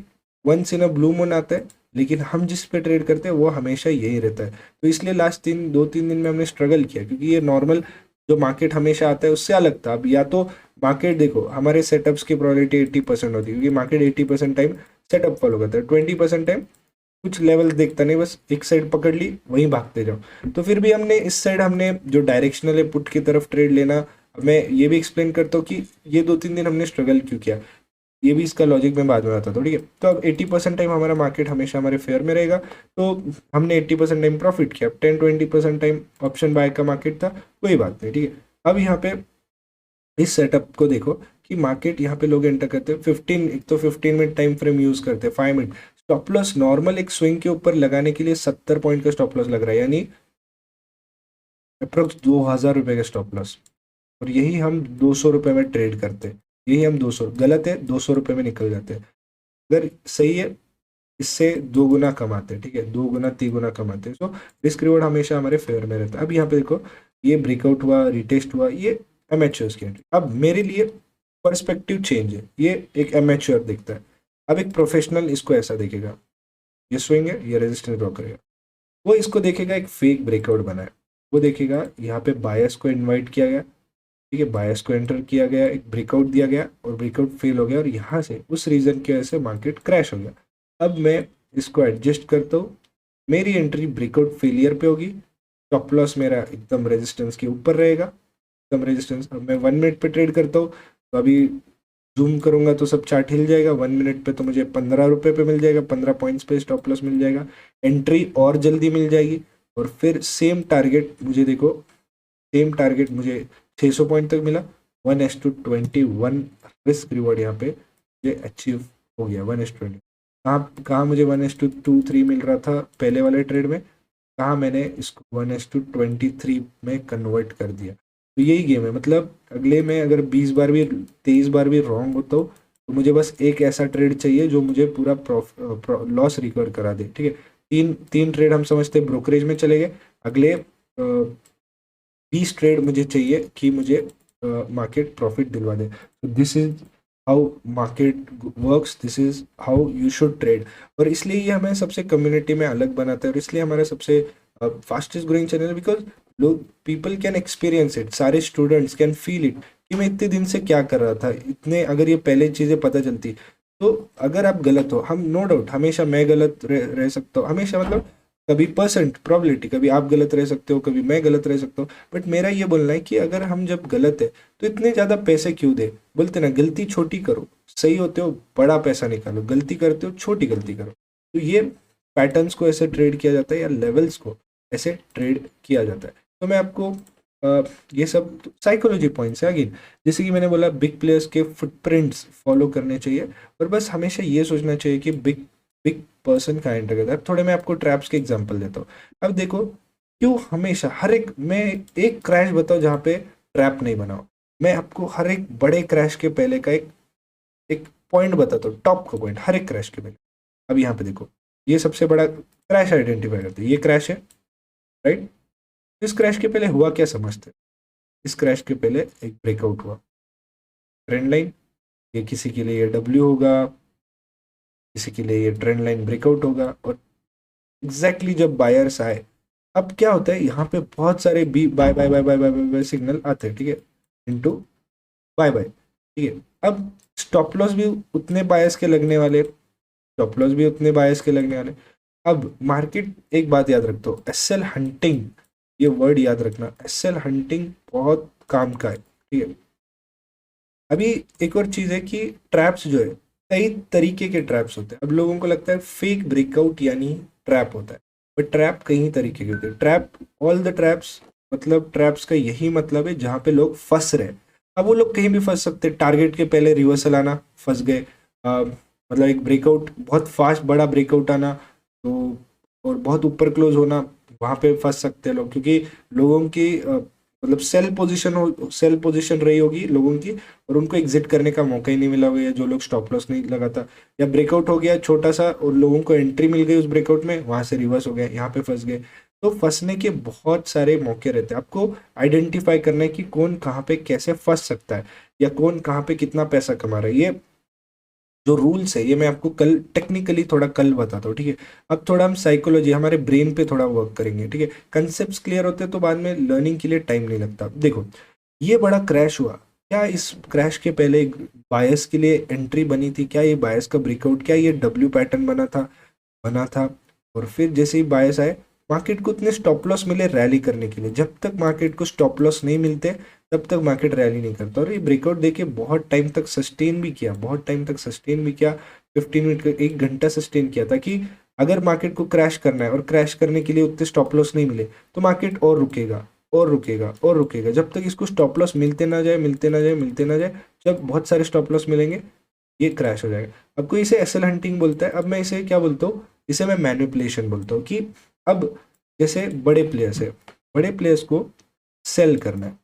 once in a blue moon आता है, लेकिन हम जिस पे ट्रेड करते हैं वो हमेशा यही रहता है। तो इसलिए लास्ट 2-3 दिन में हमने स्ट्रगल किया, क्योंकि ये नॉर्मल जो मार्केट हमेशा आता है उससे अलग था। अब या तो मार्केट देखो, हमारे सेटअप्स की प्रोबेबिलिटी 80% होती है, क्योंकि मार्केट 80% टाइम सेटअप फॉलो करता है, 20% टाइम कुछ लेवल देखता नहीं, बस एक साइड पकड़ ली वहीं भागते जाओ। तो फिर भी हमने इस साइड हमने जो डायरेक्शनल है पुट की तरफ ट्रेड लेना। मैं ये भी एक्सप्लेन करता हूँ कि ये 2-3 दिन हमने स्ट्रगल क्यों किया, ये भी इसका लॉजिक मैं बाद में बताता हूँ। ठीक है, तो अब 80% टाइम हमारा मार्केट हमेशा हमारे फेयर में रहेगा, तो हमने 80% टाइम प्रॉफिट किया। 10-20% टाइम ऑप्शन बाय का मार्केट था, कोई बात नहीं। ठीक है, अब यहाँ पे इस सेटअप को देखो कि मार्केट यहाँ पे लोग एंटर करते हैं 15, एक तो 15 मिनट टाइम फ्रेम यूज करते हैं, 5 मिनट स्टॉप लॉस नॉर्मल एक स्विंग के ऊपर लगाने के लिए 70 पॉइंट का स्टॉप लॉस लग रहा है, यानी अप्रोक्स 2,000 रुपये का स्टॉप लॉस। और यही हम 200 रुपये में ट्रेड करते हैं, यही हम 200, गलत है 200 रुपये में निकल जाते हैं। अगर सही है इससे 2 गुना कमाते हैं। ठीक है, 2 गुना 3 गुना कमाते हैं। सो रिस्क रिवॉर्ड हमेशा हमारे फेवर में रहता है। अब यहाँ पे देखो ये ब्रेकआउट हुआ, रिटेस्ट हुआ, ये एमेच्योर्स की एंट्री। अब मेरे लिए पर्सपेक्टिव चेंज है, ये एक एमेच्योर दिखता है, अब एक प्रोफेशनल इसको ऐसा देखेगा, ये स्विंग है, ये रेजिस्टेंस ड्रॉ करेगा। वो इसको देखेगा एक फेक ब्रेकआउट बना है, वो देखेगा यहाँ पे बायर्स को इनवाइट किया गया, ठीक है, बायर्स को एंटर किया गया, एक ब्रेकआउट दिया गया और ब्रेकआउट फेल हो गया, और यहाँ से उस रीजन की वजह से मार्केट क्रैश हो गया। अब मैं इसको एडजस्ट करता हूँ, मेरी एंट्री ब्रेकआउट फेलियर पे होगी, स्टॉप लॉस मेरा एकदम रेजिस्टेंस के ऊपर रहेगा, एकदम रेजिस्टेंस। अब मैं 1 मिनट पे ट्रेड करता हूँ, तो अभी जूम करूंगा तो सब चार्ट हिल जाएगा। 1 मिनट पे तो मुझे 15 रुपये पे मिल जाएगा, 15 पॉइंट्स पे स्टॉप लॉस मिल जाएगा, एंट्री और जल्दी मिल जाएगी। और फिर सेम टारगेट मुझे देखो, सेम टारगेट मुझे 600 पॉइंट तक मिला, 1:21 रिस्क रिवॉर्ड यहाँ पे ये अचीव हो गया। 1:20 कहाँ मुझे 1:23 मिल रहा था पहले वाले ट्रेड में, कहाँ मैंने इसको 1:23 में कन्वर्ट कर दिया। तो यही गेम है, मतलब अगले में अगर 20 बार भी 23 बार भी रॉन्ग होता हो तो मुझे बस एक ऐसा ट्रेड चाहिए जो मुझे पूरा लॉस रिकवर करा दे। ठीक है, तीन ट्रेड हम समझते हैं ब्रोकरेज में चले गए, अगले 20 ट्रेड मुझे चाहिए कि मुझे मार्केट प्रॉफिट दिलवा दे। तो this is how market works, this is how you should trade. और इसलिए ये हमें सबसे कम्युनिटी में अलग बनाता है, और इसलिए हमारा सबसे फास्टेस्ट ग्रोइंग चैनल है, बिकॉज लोग पीपल कैन एक्सपीरियंस इट, सारे स्टूडेंट्स कैन फील इट कि मैं इतने दिन से क्या कर रहा था। इतने अगर ये पहले चीज़ें पता चलती, तो अगर आप गलत हो, हम नो डाउट हमेशा मैं गलत रह सकता हूँ, हमेशा मतलब कभी परसेंट प्रोबेबिलिटी, कभी आप गलत रह सकते हो, कभी मैं गलत रह सकता हूँ। बट मेरा ये बोलना है कि अगर हम जब गलत है तो इतने ज़्यादा पैसे क्यों दे। बोलते ना गलती छोटी करो, सही होते हो बड़ा पैसा निकालो, गलती करते हो छोटी गलती करो। तो ये पैटर्न्स को ऐसे ट्रेड किया जाता है, या लेवल्स को ऐसे ट्रेड किया जाता है। तो मैं आपको ये सब साइकोलॉजी पॉइंट्स है अगेन, जैसे कि मैंने बोला बिग प्लेयर्स के फुटप्रिंट्स फॉलो करने चाहिए, और बस हमेशा ये सोचना चाहिए कि बिग बिग पर्सन का एंटर करता है। थोड़े मैं आपको ट्रैप्स के एग्जांपल देता हूँ। अब देखो क्यों हमेशा हर एक, मैं एक क्रैश बताओ जहाँ पे ट्रैप नहीं बनाओ। मैं आपको हर एक बड़े क्रैश के पहले का एक पॉइंट बताता हूँ, टॉप का पॉइंट हर एक क्रैश के पहले। अब यहाँ पे देखो, ये सबसे बड़ा क्रैश आइडेंटिफाई करते हैं, ये क्रैश है राइट। इस क्रैश के पहले हुआ क्या समझते हैं? इस क्रैश के पहले एक ब्रेकआउट हुआ, ट्रेंड लाइन, ये किसी के लिए डब्ल्यू होगा, किसी के लिए ये ट्रेंड लाइन ब्रेकआउट होगा, और एग्जैक्टली जब बायर्स आए, अब क्या होता है यहाँ पे बहुत सारे B buy buy buy buy buy buy signal आते हैं, ठीक है, इनटू बाय बाय। ठीक है, अब स्टॉप लॉस भी उतने बायस के लगने वाले, स्टॉप लॉस भी उतने बायस के लगने वाले। अब मार्केट, एक बात याद रखते, एसएल हंटिंग, ये वर्ड याद रखना, एसएल हंटिंग बहुत काम का है। ठीक है, अभी एक और चीज़ है कि ट्रैप्स जो है, कई तरीके के ट्रैप्स होते हैं। अब लोगों को लगता है फेक ब्रेकआउट यानी ट्रैप होता है, बट ट्रैप कई तरीके के होते हैं। ट्रैप, ऑल द ट्रैप्स, मतलब ट्रैप्स का यही मतलब है जहाँ पे लोग फंस रहे हैं। अब वो लोग कहीं भी फंस सकते हैं, टारगेट के पहले रिवर्सल आना, फंस गए। मतलब एक ब्रेकआउट, बहुत फास्ट बड़ा ब्रेकआउट आना, तो और बहुत ऊपर क्लोज होना, वहां पे फंस सकते हैं लोग, क्योंकि लोगों की मतलब सेल पोजीशन रही होगी लोगों की, और उनको एग्जिट करने का मौका ही नहीं मिला होगा, या जो लोग स्टॉप लॉस नहीं लगाता, या ब्रेकआउट हो गया छोटा सा और लोगों को एंट्री मिल गई उस ब्रेकआउट में, वहां से रिवर्स हो गया, यहाँ पे फंस गए। तो फंसने के बहुत सारे मौके रहते हैं, आपको आइडेंटिफाई करना है कि कौन कहाँ पे कैसे फंस सकता है, या कौन कहाँ पे कितना पैसा कमा रहा है। ये जो रूल्स है ये मैं आपको कल टेक्निकली थोड़ा कल बताता हूँ, ठीक है। अब थोड़ा हम साइकोलॉजी, हमारे ब्रेन पे थोड़ा वर्क करेंगे, ठीक है। कंसेप्ट क्लियर होते तो बाद में लर्निंग के लिए टाइम नहीं लगता। देखो, ये बड़ा क्रैश हुआ, क्या इस क्रैश के पहले बायस के लिए एंट्री बनी थी? क्या ये बायस का ब्रेकआउट, क्या ये डब्ल्यू पैटर्न बना था? और फिर जैसे ही बायस आए, मार्केट को उतने स्टॉप लॉस मिले रैली करने के लिए। जब तक मार्केट को स्टॉप लॉस नहीं मिलते तब तक मार्केट रैली नहीं करता। और ये ब्रेकआउट देके बहुत टाइम तक सस्टेन भी किया, 15 मिनट का, 1 घंटा सस्टेन किया, ताकि अगर मार्केट को क्रैश करना है और क्रैश करने के लिए उतने स्टॉप लॉस नहीं मिले तो मार्केट और रुकेगा और रुकेगा और रुकेगा, जब तक इसको स्टॉप लॉस मिलते ना जाए, मिलते ना जाए, मिलते ना जाए। जब बहुत सारे स्टॉप लॉस मिलेंगे, ये क्रैश हो जाएगा। अब कोई इसे एसएल हंटिंग बोलता है, अब मैं इसे क्या बोलता हूँ, इसे मैं मैनिपुलेशन बोलता हूँ। कि अब जैसे बड़े प्लेयर्स है, बड़े प्लेयर्स को सेल करना है,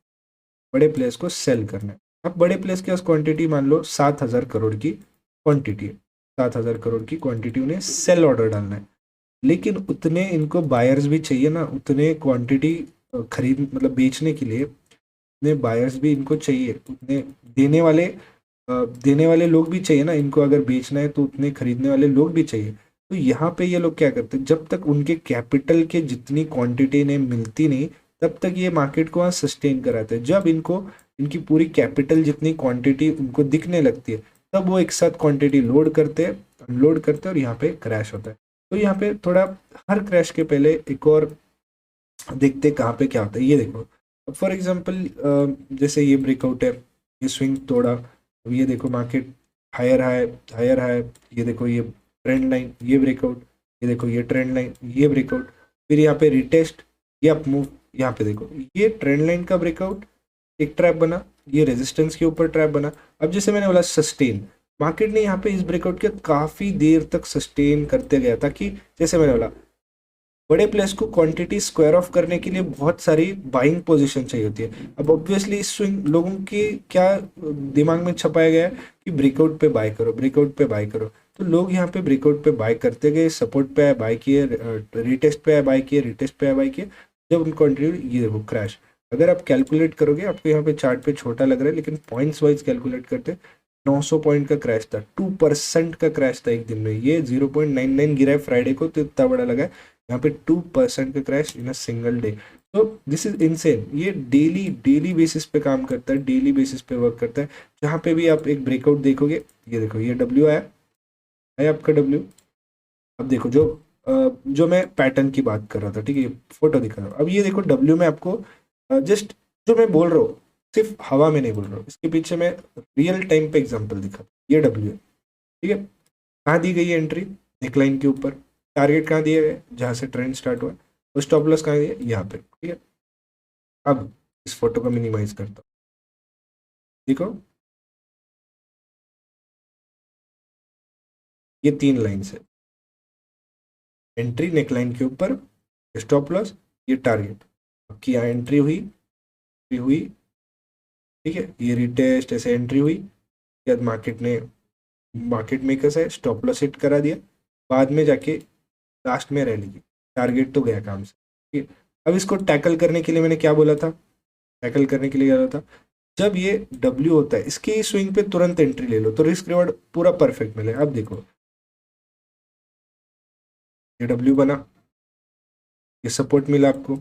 बड़े प्लेयर्स को सेल करना है। अब बड़े प्लेयर्स के पास क्वांटिटी मान लो 7,000 करोड़ की क्वांटिटी है, 7,000 करोड़ की क्वांटिटी उन्हें सेल ऑर्डर डालना है। लेकिन उतने इनको बायर्स भी चाहिए ना, उतने क्वांटिटी खरीद मतलब बेचने के लिए उतने बायर्स भी इनको चाहिए, उतने देने वाले देने वाले लोग भी चाहिए ना इनको। अगर बेचना है तो उतने खरीदने वाले लोग भी चाहिए। तो यहाँ पे ये लोग क्या करते हैं, जब तक उनके कैपिटल के जितनी क्वांटिटी इन्हें मिलती नहीं, तब तक ये मार्केट को वहाँ सस्टेन कराते हैं। जब इनको इनकी पूरी कैपिटल जितनी क्वांटिटी उनको दिखने लगती है, तब वो एक साथ क्वांटिटी लोड करते हैं, अनलोड करते हैं, और यहाँ पे क्रैश होता है। तो यहाँ पे थोड़ा, हर क्रैश के पहले एक और देखते हैं कहाँ पे क्या होता है। ये देखो, अब फॉर एग्जांपल जैसे ये ब्रेकआउट है, ये स्विंग तोड़ा, अब ये देखो market higher high, higher high, ये देखो ये ट्रेंड लाइन, ये ब्रेकआउट, ये देखो ये ट्रेंड लाइन, ये ब्रेकआउट, फिर यहाँ पे रिटेस्ट, ये अप मूव, यहाँ पे देखो ये ट्रेंड लाइन का ब्रेकआउट, एक ट्रैप बना, ये रेजिस्टेंस के ऊपर ट्रैप बना। अब जैसे मैंने बोला सस्टेन, मार्केट ने यहाँ पे इस ब्रेकआउट के काफी देर तक सस्टेन करते गया, ताकि जैसे मैंने बोला बड़े प्लेयर्स को क्वांटिटी स्क्वायर ऑफ करने के लिए बहुत सारी बाइंग पोजीशन चाहिए होती है। अब ऑब्वियसली इस स्विंग लोगों की क्या दिमाग में छपाया गया है कि ब्रेकआउट पे बाय करो, ब्रेकआउट पे बाय करो। तो लोग यहाँ पे ब्रेकआउट पे बाय करते गए, सपोर्ट पे बाय किए, रिटेस्ट पे बाय किए, रिटेस्ट पे बाय किए। जब उनको ये देखो क्रैश, अगर आप कैलकुलेट करोगे, आपको यहाँ पे चार्ट पे छोटा लग रहा है, लेकिन पॉइंट्स वाइज कैलकुलेट करते 900 पॉइंट का क्रैश था, 2% का क्रैश था एक दिन में। ये 0.99 गिरा है फ्राइडे को, तो इतना बड़ा लगा है। यहाँ पे 2% का crash in a single day. तो दिस इज इनसेन। ये डेली डेली बेसिस पे काम करता है, डेली बेसिस पे वर्क करता है। जहाँ पे भी आप एक ब्रेकआउट देखोगे, ये देखो ये डब्ल्यू आया आपका डब्ल्यू। अब देखो जो मैं पैटर्न की बात कर रहा था, ठीक है, फोटो दिखा रहा हूँ। अब ये देखो डब्ल्यू में आपको जस्ट जो मैं बोल रहा हूँ सिर्फ हवा में नहीं बोल रहा हूँ, इसके पीछे मैं रियल टाइम पे एग्जांपल दिखा। ये डब्ल्यू है, ठीक है। कहाँ दी गई है एंट्री? नेकलाइन के ऊपर। टारगेट कहाँ दिए गए? जहाँ से ट्रेंड स्टार्ट हुआ। और स्टॉप लॉस कहाँ दिए? यहाँ पे, ठीक है। अब इस फोटो को मिनिमाइज करता हूँ, देखो ये 3 लाइन्स है, एंट्री नेकलाइन के ऊपर, स्टॉप लॉस, ये टारगेट। आपकी यहाँ एंट्री हुई, हुई, ठीक है, ये रिटेस्ट ऐसे एंट्री हुई, बाद मार्केट मेकर्स है स्टॉप लॉस हिट करा दिया, बाद में जाके लास्ट में रैली की, टारगेट तो गया काम से, ठीक है। अब इसको टैकल करने के लिए मैंने क्या बोला था? टैकल करने के लिए क्या बोला था? जब ये डब्ल्यू होता है, इसकी स्विंग पे तुरंत एंट्री ले लो तो रिस्क रिवॉर्ड पूरा परफेक्ट मिले। अब देखो ये डब्ल्यू बना, ये सपोर्ट मिला आपको,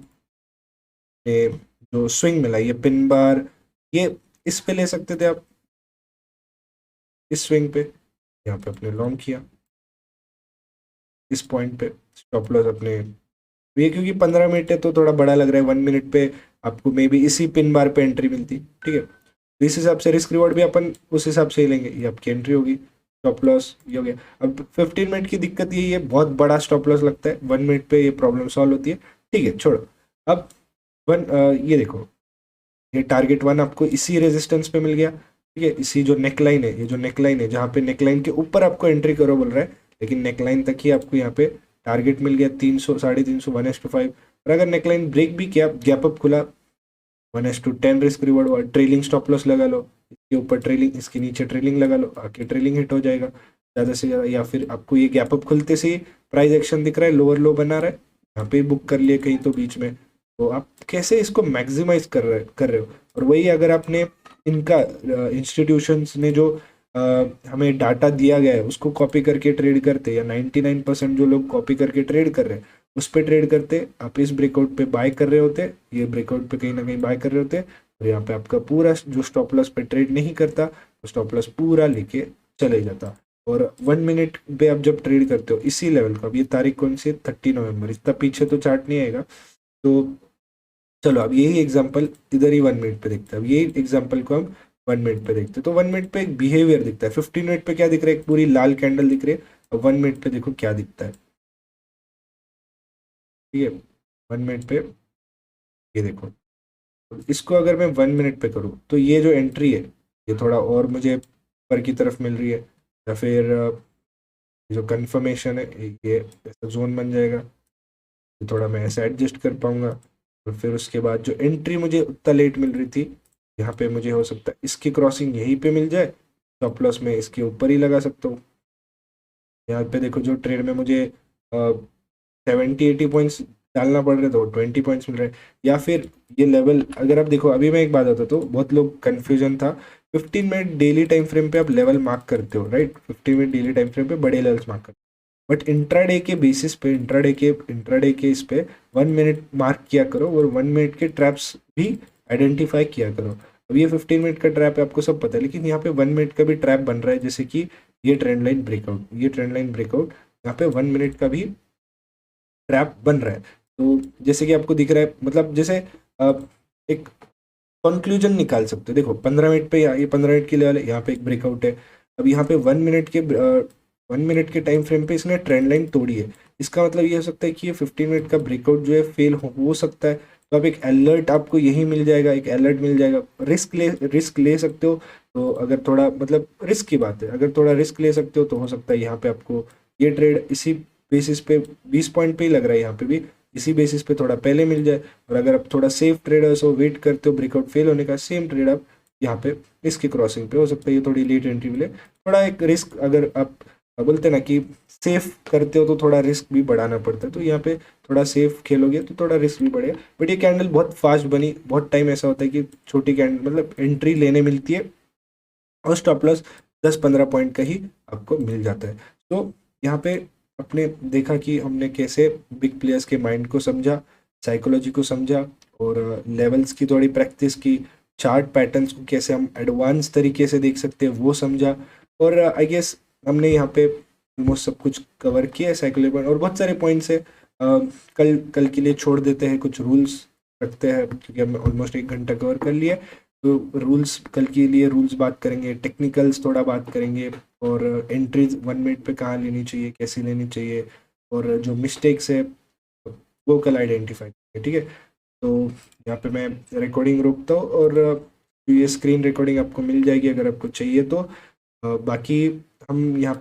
ये जो स्विंग मिला, ये पिन बार, ये इस पे ले सकते थे आप, इस स्विंग पे। यहाँ पे अपने लॉन्ग किया, इस पॉइंट पे स्टॉप लॉस अपने, ये क्योंकि 15 मिनट है तो थोड़ा बड़ा लग रहा है, 1 मिनट पे आपको मे बी इसी पिन बार पे एंट्री मिलती, ठीक है। तो इस हिसाब से रिस्क रिवॉर्ड भी अपन उस हिसाब से ही लेंगे। ये आपकी एंट्री होगी, स्टॉप लॉस ये हो गया। अब 15 मिनट की दिक्कत यही है, बहुत बड़ा स्टॉप लॉस लगता है, 1 मिनट पे ये प्रॉब्लम सॉल्व होती है, ठीक है, छोड़ो। अब ये देखो ये टारगेट 1 आपको इसी रेजिस्टेंस पे मिल गया, ठीक है। इसी जो नेकलाइन है, ये जो नेकलाइन है जहाँ पे नेकलाइन के ऊपर आपको एंट्री करो बोल रहा है, लेकिन नेकलाइन तक ही आपको यहाँ पे टारगेट मिल गया 300 350 1:5। और अगर नेकलाइन ब्रेक भी किया, गैप अप खुला 1:10 risk reward, trailing stop loss लगा लो, इसके ऊपर ट्रेलिंग, इसके नीचे ट्रेलिंग लगा लो, आके ट्रेलिंग हिट हो जाएगा ज़्यादा से ज़्यादा। या फिर आपको ये गैप अप खुलते से ही प्राइस एक्शन दिख रहा है, लोअर लो बना रहा है, यहाँ पे बुक कर लिए कहीं तो बीच में, तो आप कैसे इसको मैक्सिमाइज कर रहे हो। और वही अगर आपने इनका इंस्टीट्यूशंस ने जो हमें डाटा दिया गया है उसको कॉपी करके ट्रेड करते, या 99% जो लोग कॉपी करके ट्रेड कर रहे हैं उस पर ट्रेड करते, आप इस ब्रेकआउट पे बाय कर रहे होते, ये ब्रेकआउट पे कहीं ना कहीं बाय कर रहे होते, और यहाँ पे आपका पूरा जो स्टॉप लॉस पे ट्रेड नहीं करता तो स्टॉप लॉस पूरा लेके चले जाता। और 1 मिनट पे आप जब ट्रेड करते हो इसी लेवल का, अब ये तारीख कौन सी है, 30 नवंबर, इतना पीछे तो चार्ट नहीं आएगा। तो चलो अब यही एग्जांपल इधर ही 1 मिनट पे देखते हैं, अब यही एग्जांपल को हम 1 मिनट पे देखते हैं। तो 1 मिनट पे एक बिहेवियर दिखता है, 15 मिनट पे क्या दिख रहा है, एक पूरी लाल कैंडल दिख रही है। अब 1 मिनट पे देखो क्या दिखता है, ठीक है। 1 मिनट पे ये देखो, इसको अगर मैं 1 मिनट पे करूँ तो ये जो एंट्री है ये थोड़ा और मुझे ऊपर की तरफ मिल रही है, या फिर जो कंफर्मेशन है ये ऐसा जोन बन जाएगा, ये थोड़ा मैं ऐसे एडजस्ट कर पाऊंगा। और फिर उसके बाद जो एंट्री मुझे उतना लेट मिल रही थी, यहाँ पे मुझे हो सकता है इसकी क्रॉसिंग यहीं पे मिल जाए, स्टॉप लॉस में इसके ऊपर ही लगा सकता हूँ। यहाँ पे देखो जो ट्रेड में मुझे 70-80 पॉइंट्स डालना पड़ रहे तो 20 पॉइंट्स मिल रहे हैं। या फिर ये लेवल अगर आप देखो, अभी मैं एक बात होता तो बहुत लोग कन्फ्यूजन था, 15 मिनट डेली टाइम फ्रेम पे आप लेवल मार्क करते हो, right, 15 minute daily time frame पे बड़े लेवल्स मार्क करते हो, बट इंट्राडे के बेसिस पे, इंट्राडे के इस पे 1 मिनट मार्क किया करो, और 1 मिनट के ट्रैप्स भी आइडेंटिफाई किया करो। अब ये 15 मिनट का ट्रैप है आपको सब पता है, लेकिन यहाँ पे 1 मिनट का भी ट्रैप बन रहा है, जैसे कि ये ट्रेंड लाइन ब्रेकआउट, ये ट्रेंड लाइन ब्रेकआउट, यहाँ पे 1 मिनट का भी ट्रैप बन रहा है। तो जैसे कि आपको दिख रहा है, मतलब जैसे एक कंक्लूजन निकाल सकते हो, देखो 15 मिनट पे ये 15 मिनट की लेवल है, यहाँ पे एक ब्रेकआउट है। अब यहाँ पे 1 मिनट के टाइम फ्रेम पे इसने ट्रेंड लाइन तोड़ी है, इसका मतलब ये हो सकता है कि ये 15 मिनट का ब्रेकआउट जो है फेल हो सकता है। तो अब एक अलर्ट आपको यही मिल जाएगा, एक अलर्ट मिल जाएगा, रिस्क ले सकते हो। तो अगर थोड़ा मतलब रिस्क की बात है, अगर थोड़ा रिस्क ले सकते हो तो हो सकता है यहाँ पे आपको ये ट्रेड इसी बेसिस पे 20 पॉइंट पे ही लग रहा है, यहाँ पे भी इसी बेसिस पे थोड़ा पहले मिल जाए। और अगर आप थोड़ा सेफ ट्रेडर्स हो, वेट करते हो ब्रेकआउट फेल होने का, सेम ट्रेड आप यहाँ पे इसकी क्रॉसिंग पे हो सकता है ये थोड़ी लेट एंट्री मिले। थोड़ा एक रिस्क, अगर आप बोलते हैं ना कि सेफ करते हो तो थोड़ा रिस्क भी बढ़ाना पड़ता है, तो यहाँ पे थोड़ा सेफ खेलोगे तो थोड़ा रिस्क भी बढ़ेगा। बट ये कैंडल बहुत फास्ट बनी, बहुत टाइम ऐसा होता है कि छोटी कैंडल मतलब एंट्री लेने मिलती है और स्टॉप लॉस 10-15 पॉइंट का ही आपको मिल जाता है। तो यहाँ पे अपने देखा कि हमने कैसे बिग प्लेयर्स के माइंड को समझा, साइकोलॉजी को समझा, और लेवल्स की थोड़ी प्रैक्टिस की, चार्ट पैटर्न्स को कैसे हम एडवांस तरीके से देख सकते हैं वो समझा। और आई गेस हमने यहाँ पे ऑलमोस्ट सब कुछ कवर किया है साइकोलॉजी, और बहुत सारे पॉइंट्स है कल के लिए छोड़ देते हैं, कुछ रूल्स रखते हैं क्योंकि हमने ऑलमोस्ट 1 घंटा कवर कर लिया है। तो रूल्स कल के लिए रूल्स बात करेंगे, टेक्निकल्स थोड़ा बात करेंगे, और एंट्रीज 1 मिनट पे कहाँ लेनी चाहिए, कैसे लेनी चाहिए, और जो मिस्टेक्स है वो कल आइडेंटिफाई करेंगे, ठीक है। तो यहाँ पे मैं रिकॉर्डिंग रोकता हूँ, और ये स्क्रीन रिकॉर्डिंग आपको मिल जाएगी अगर आपको चाहिए तो। बाकी हम यहाँ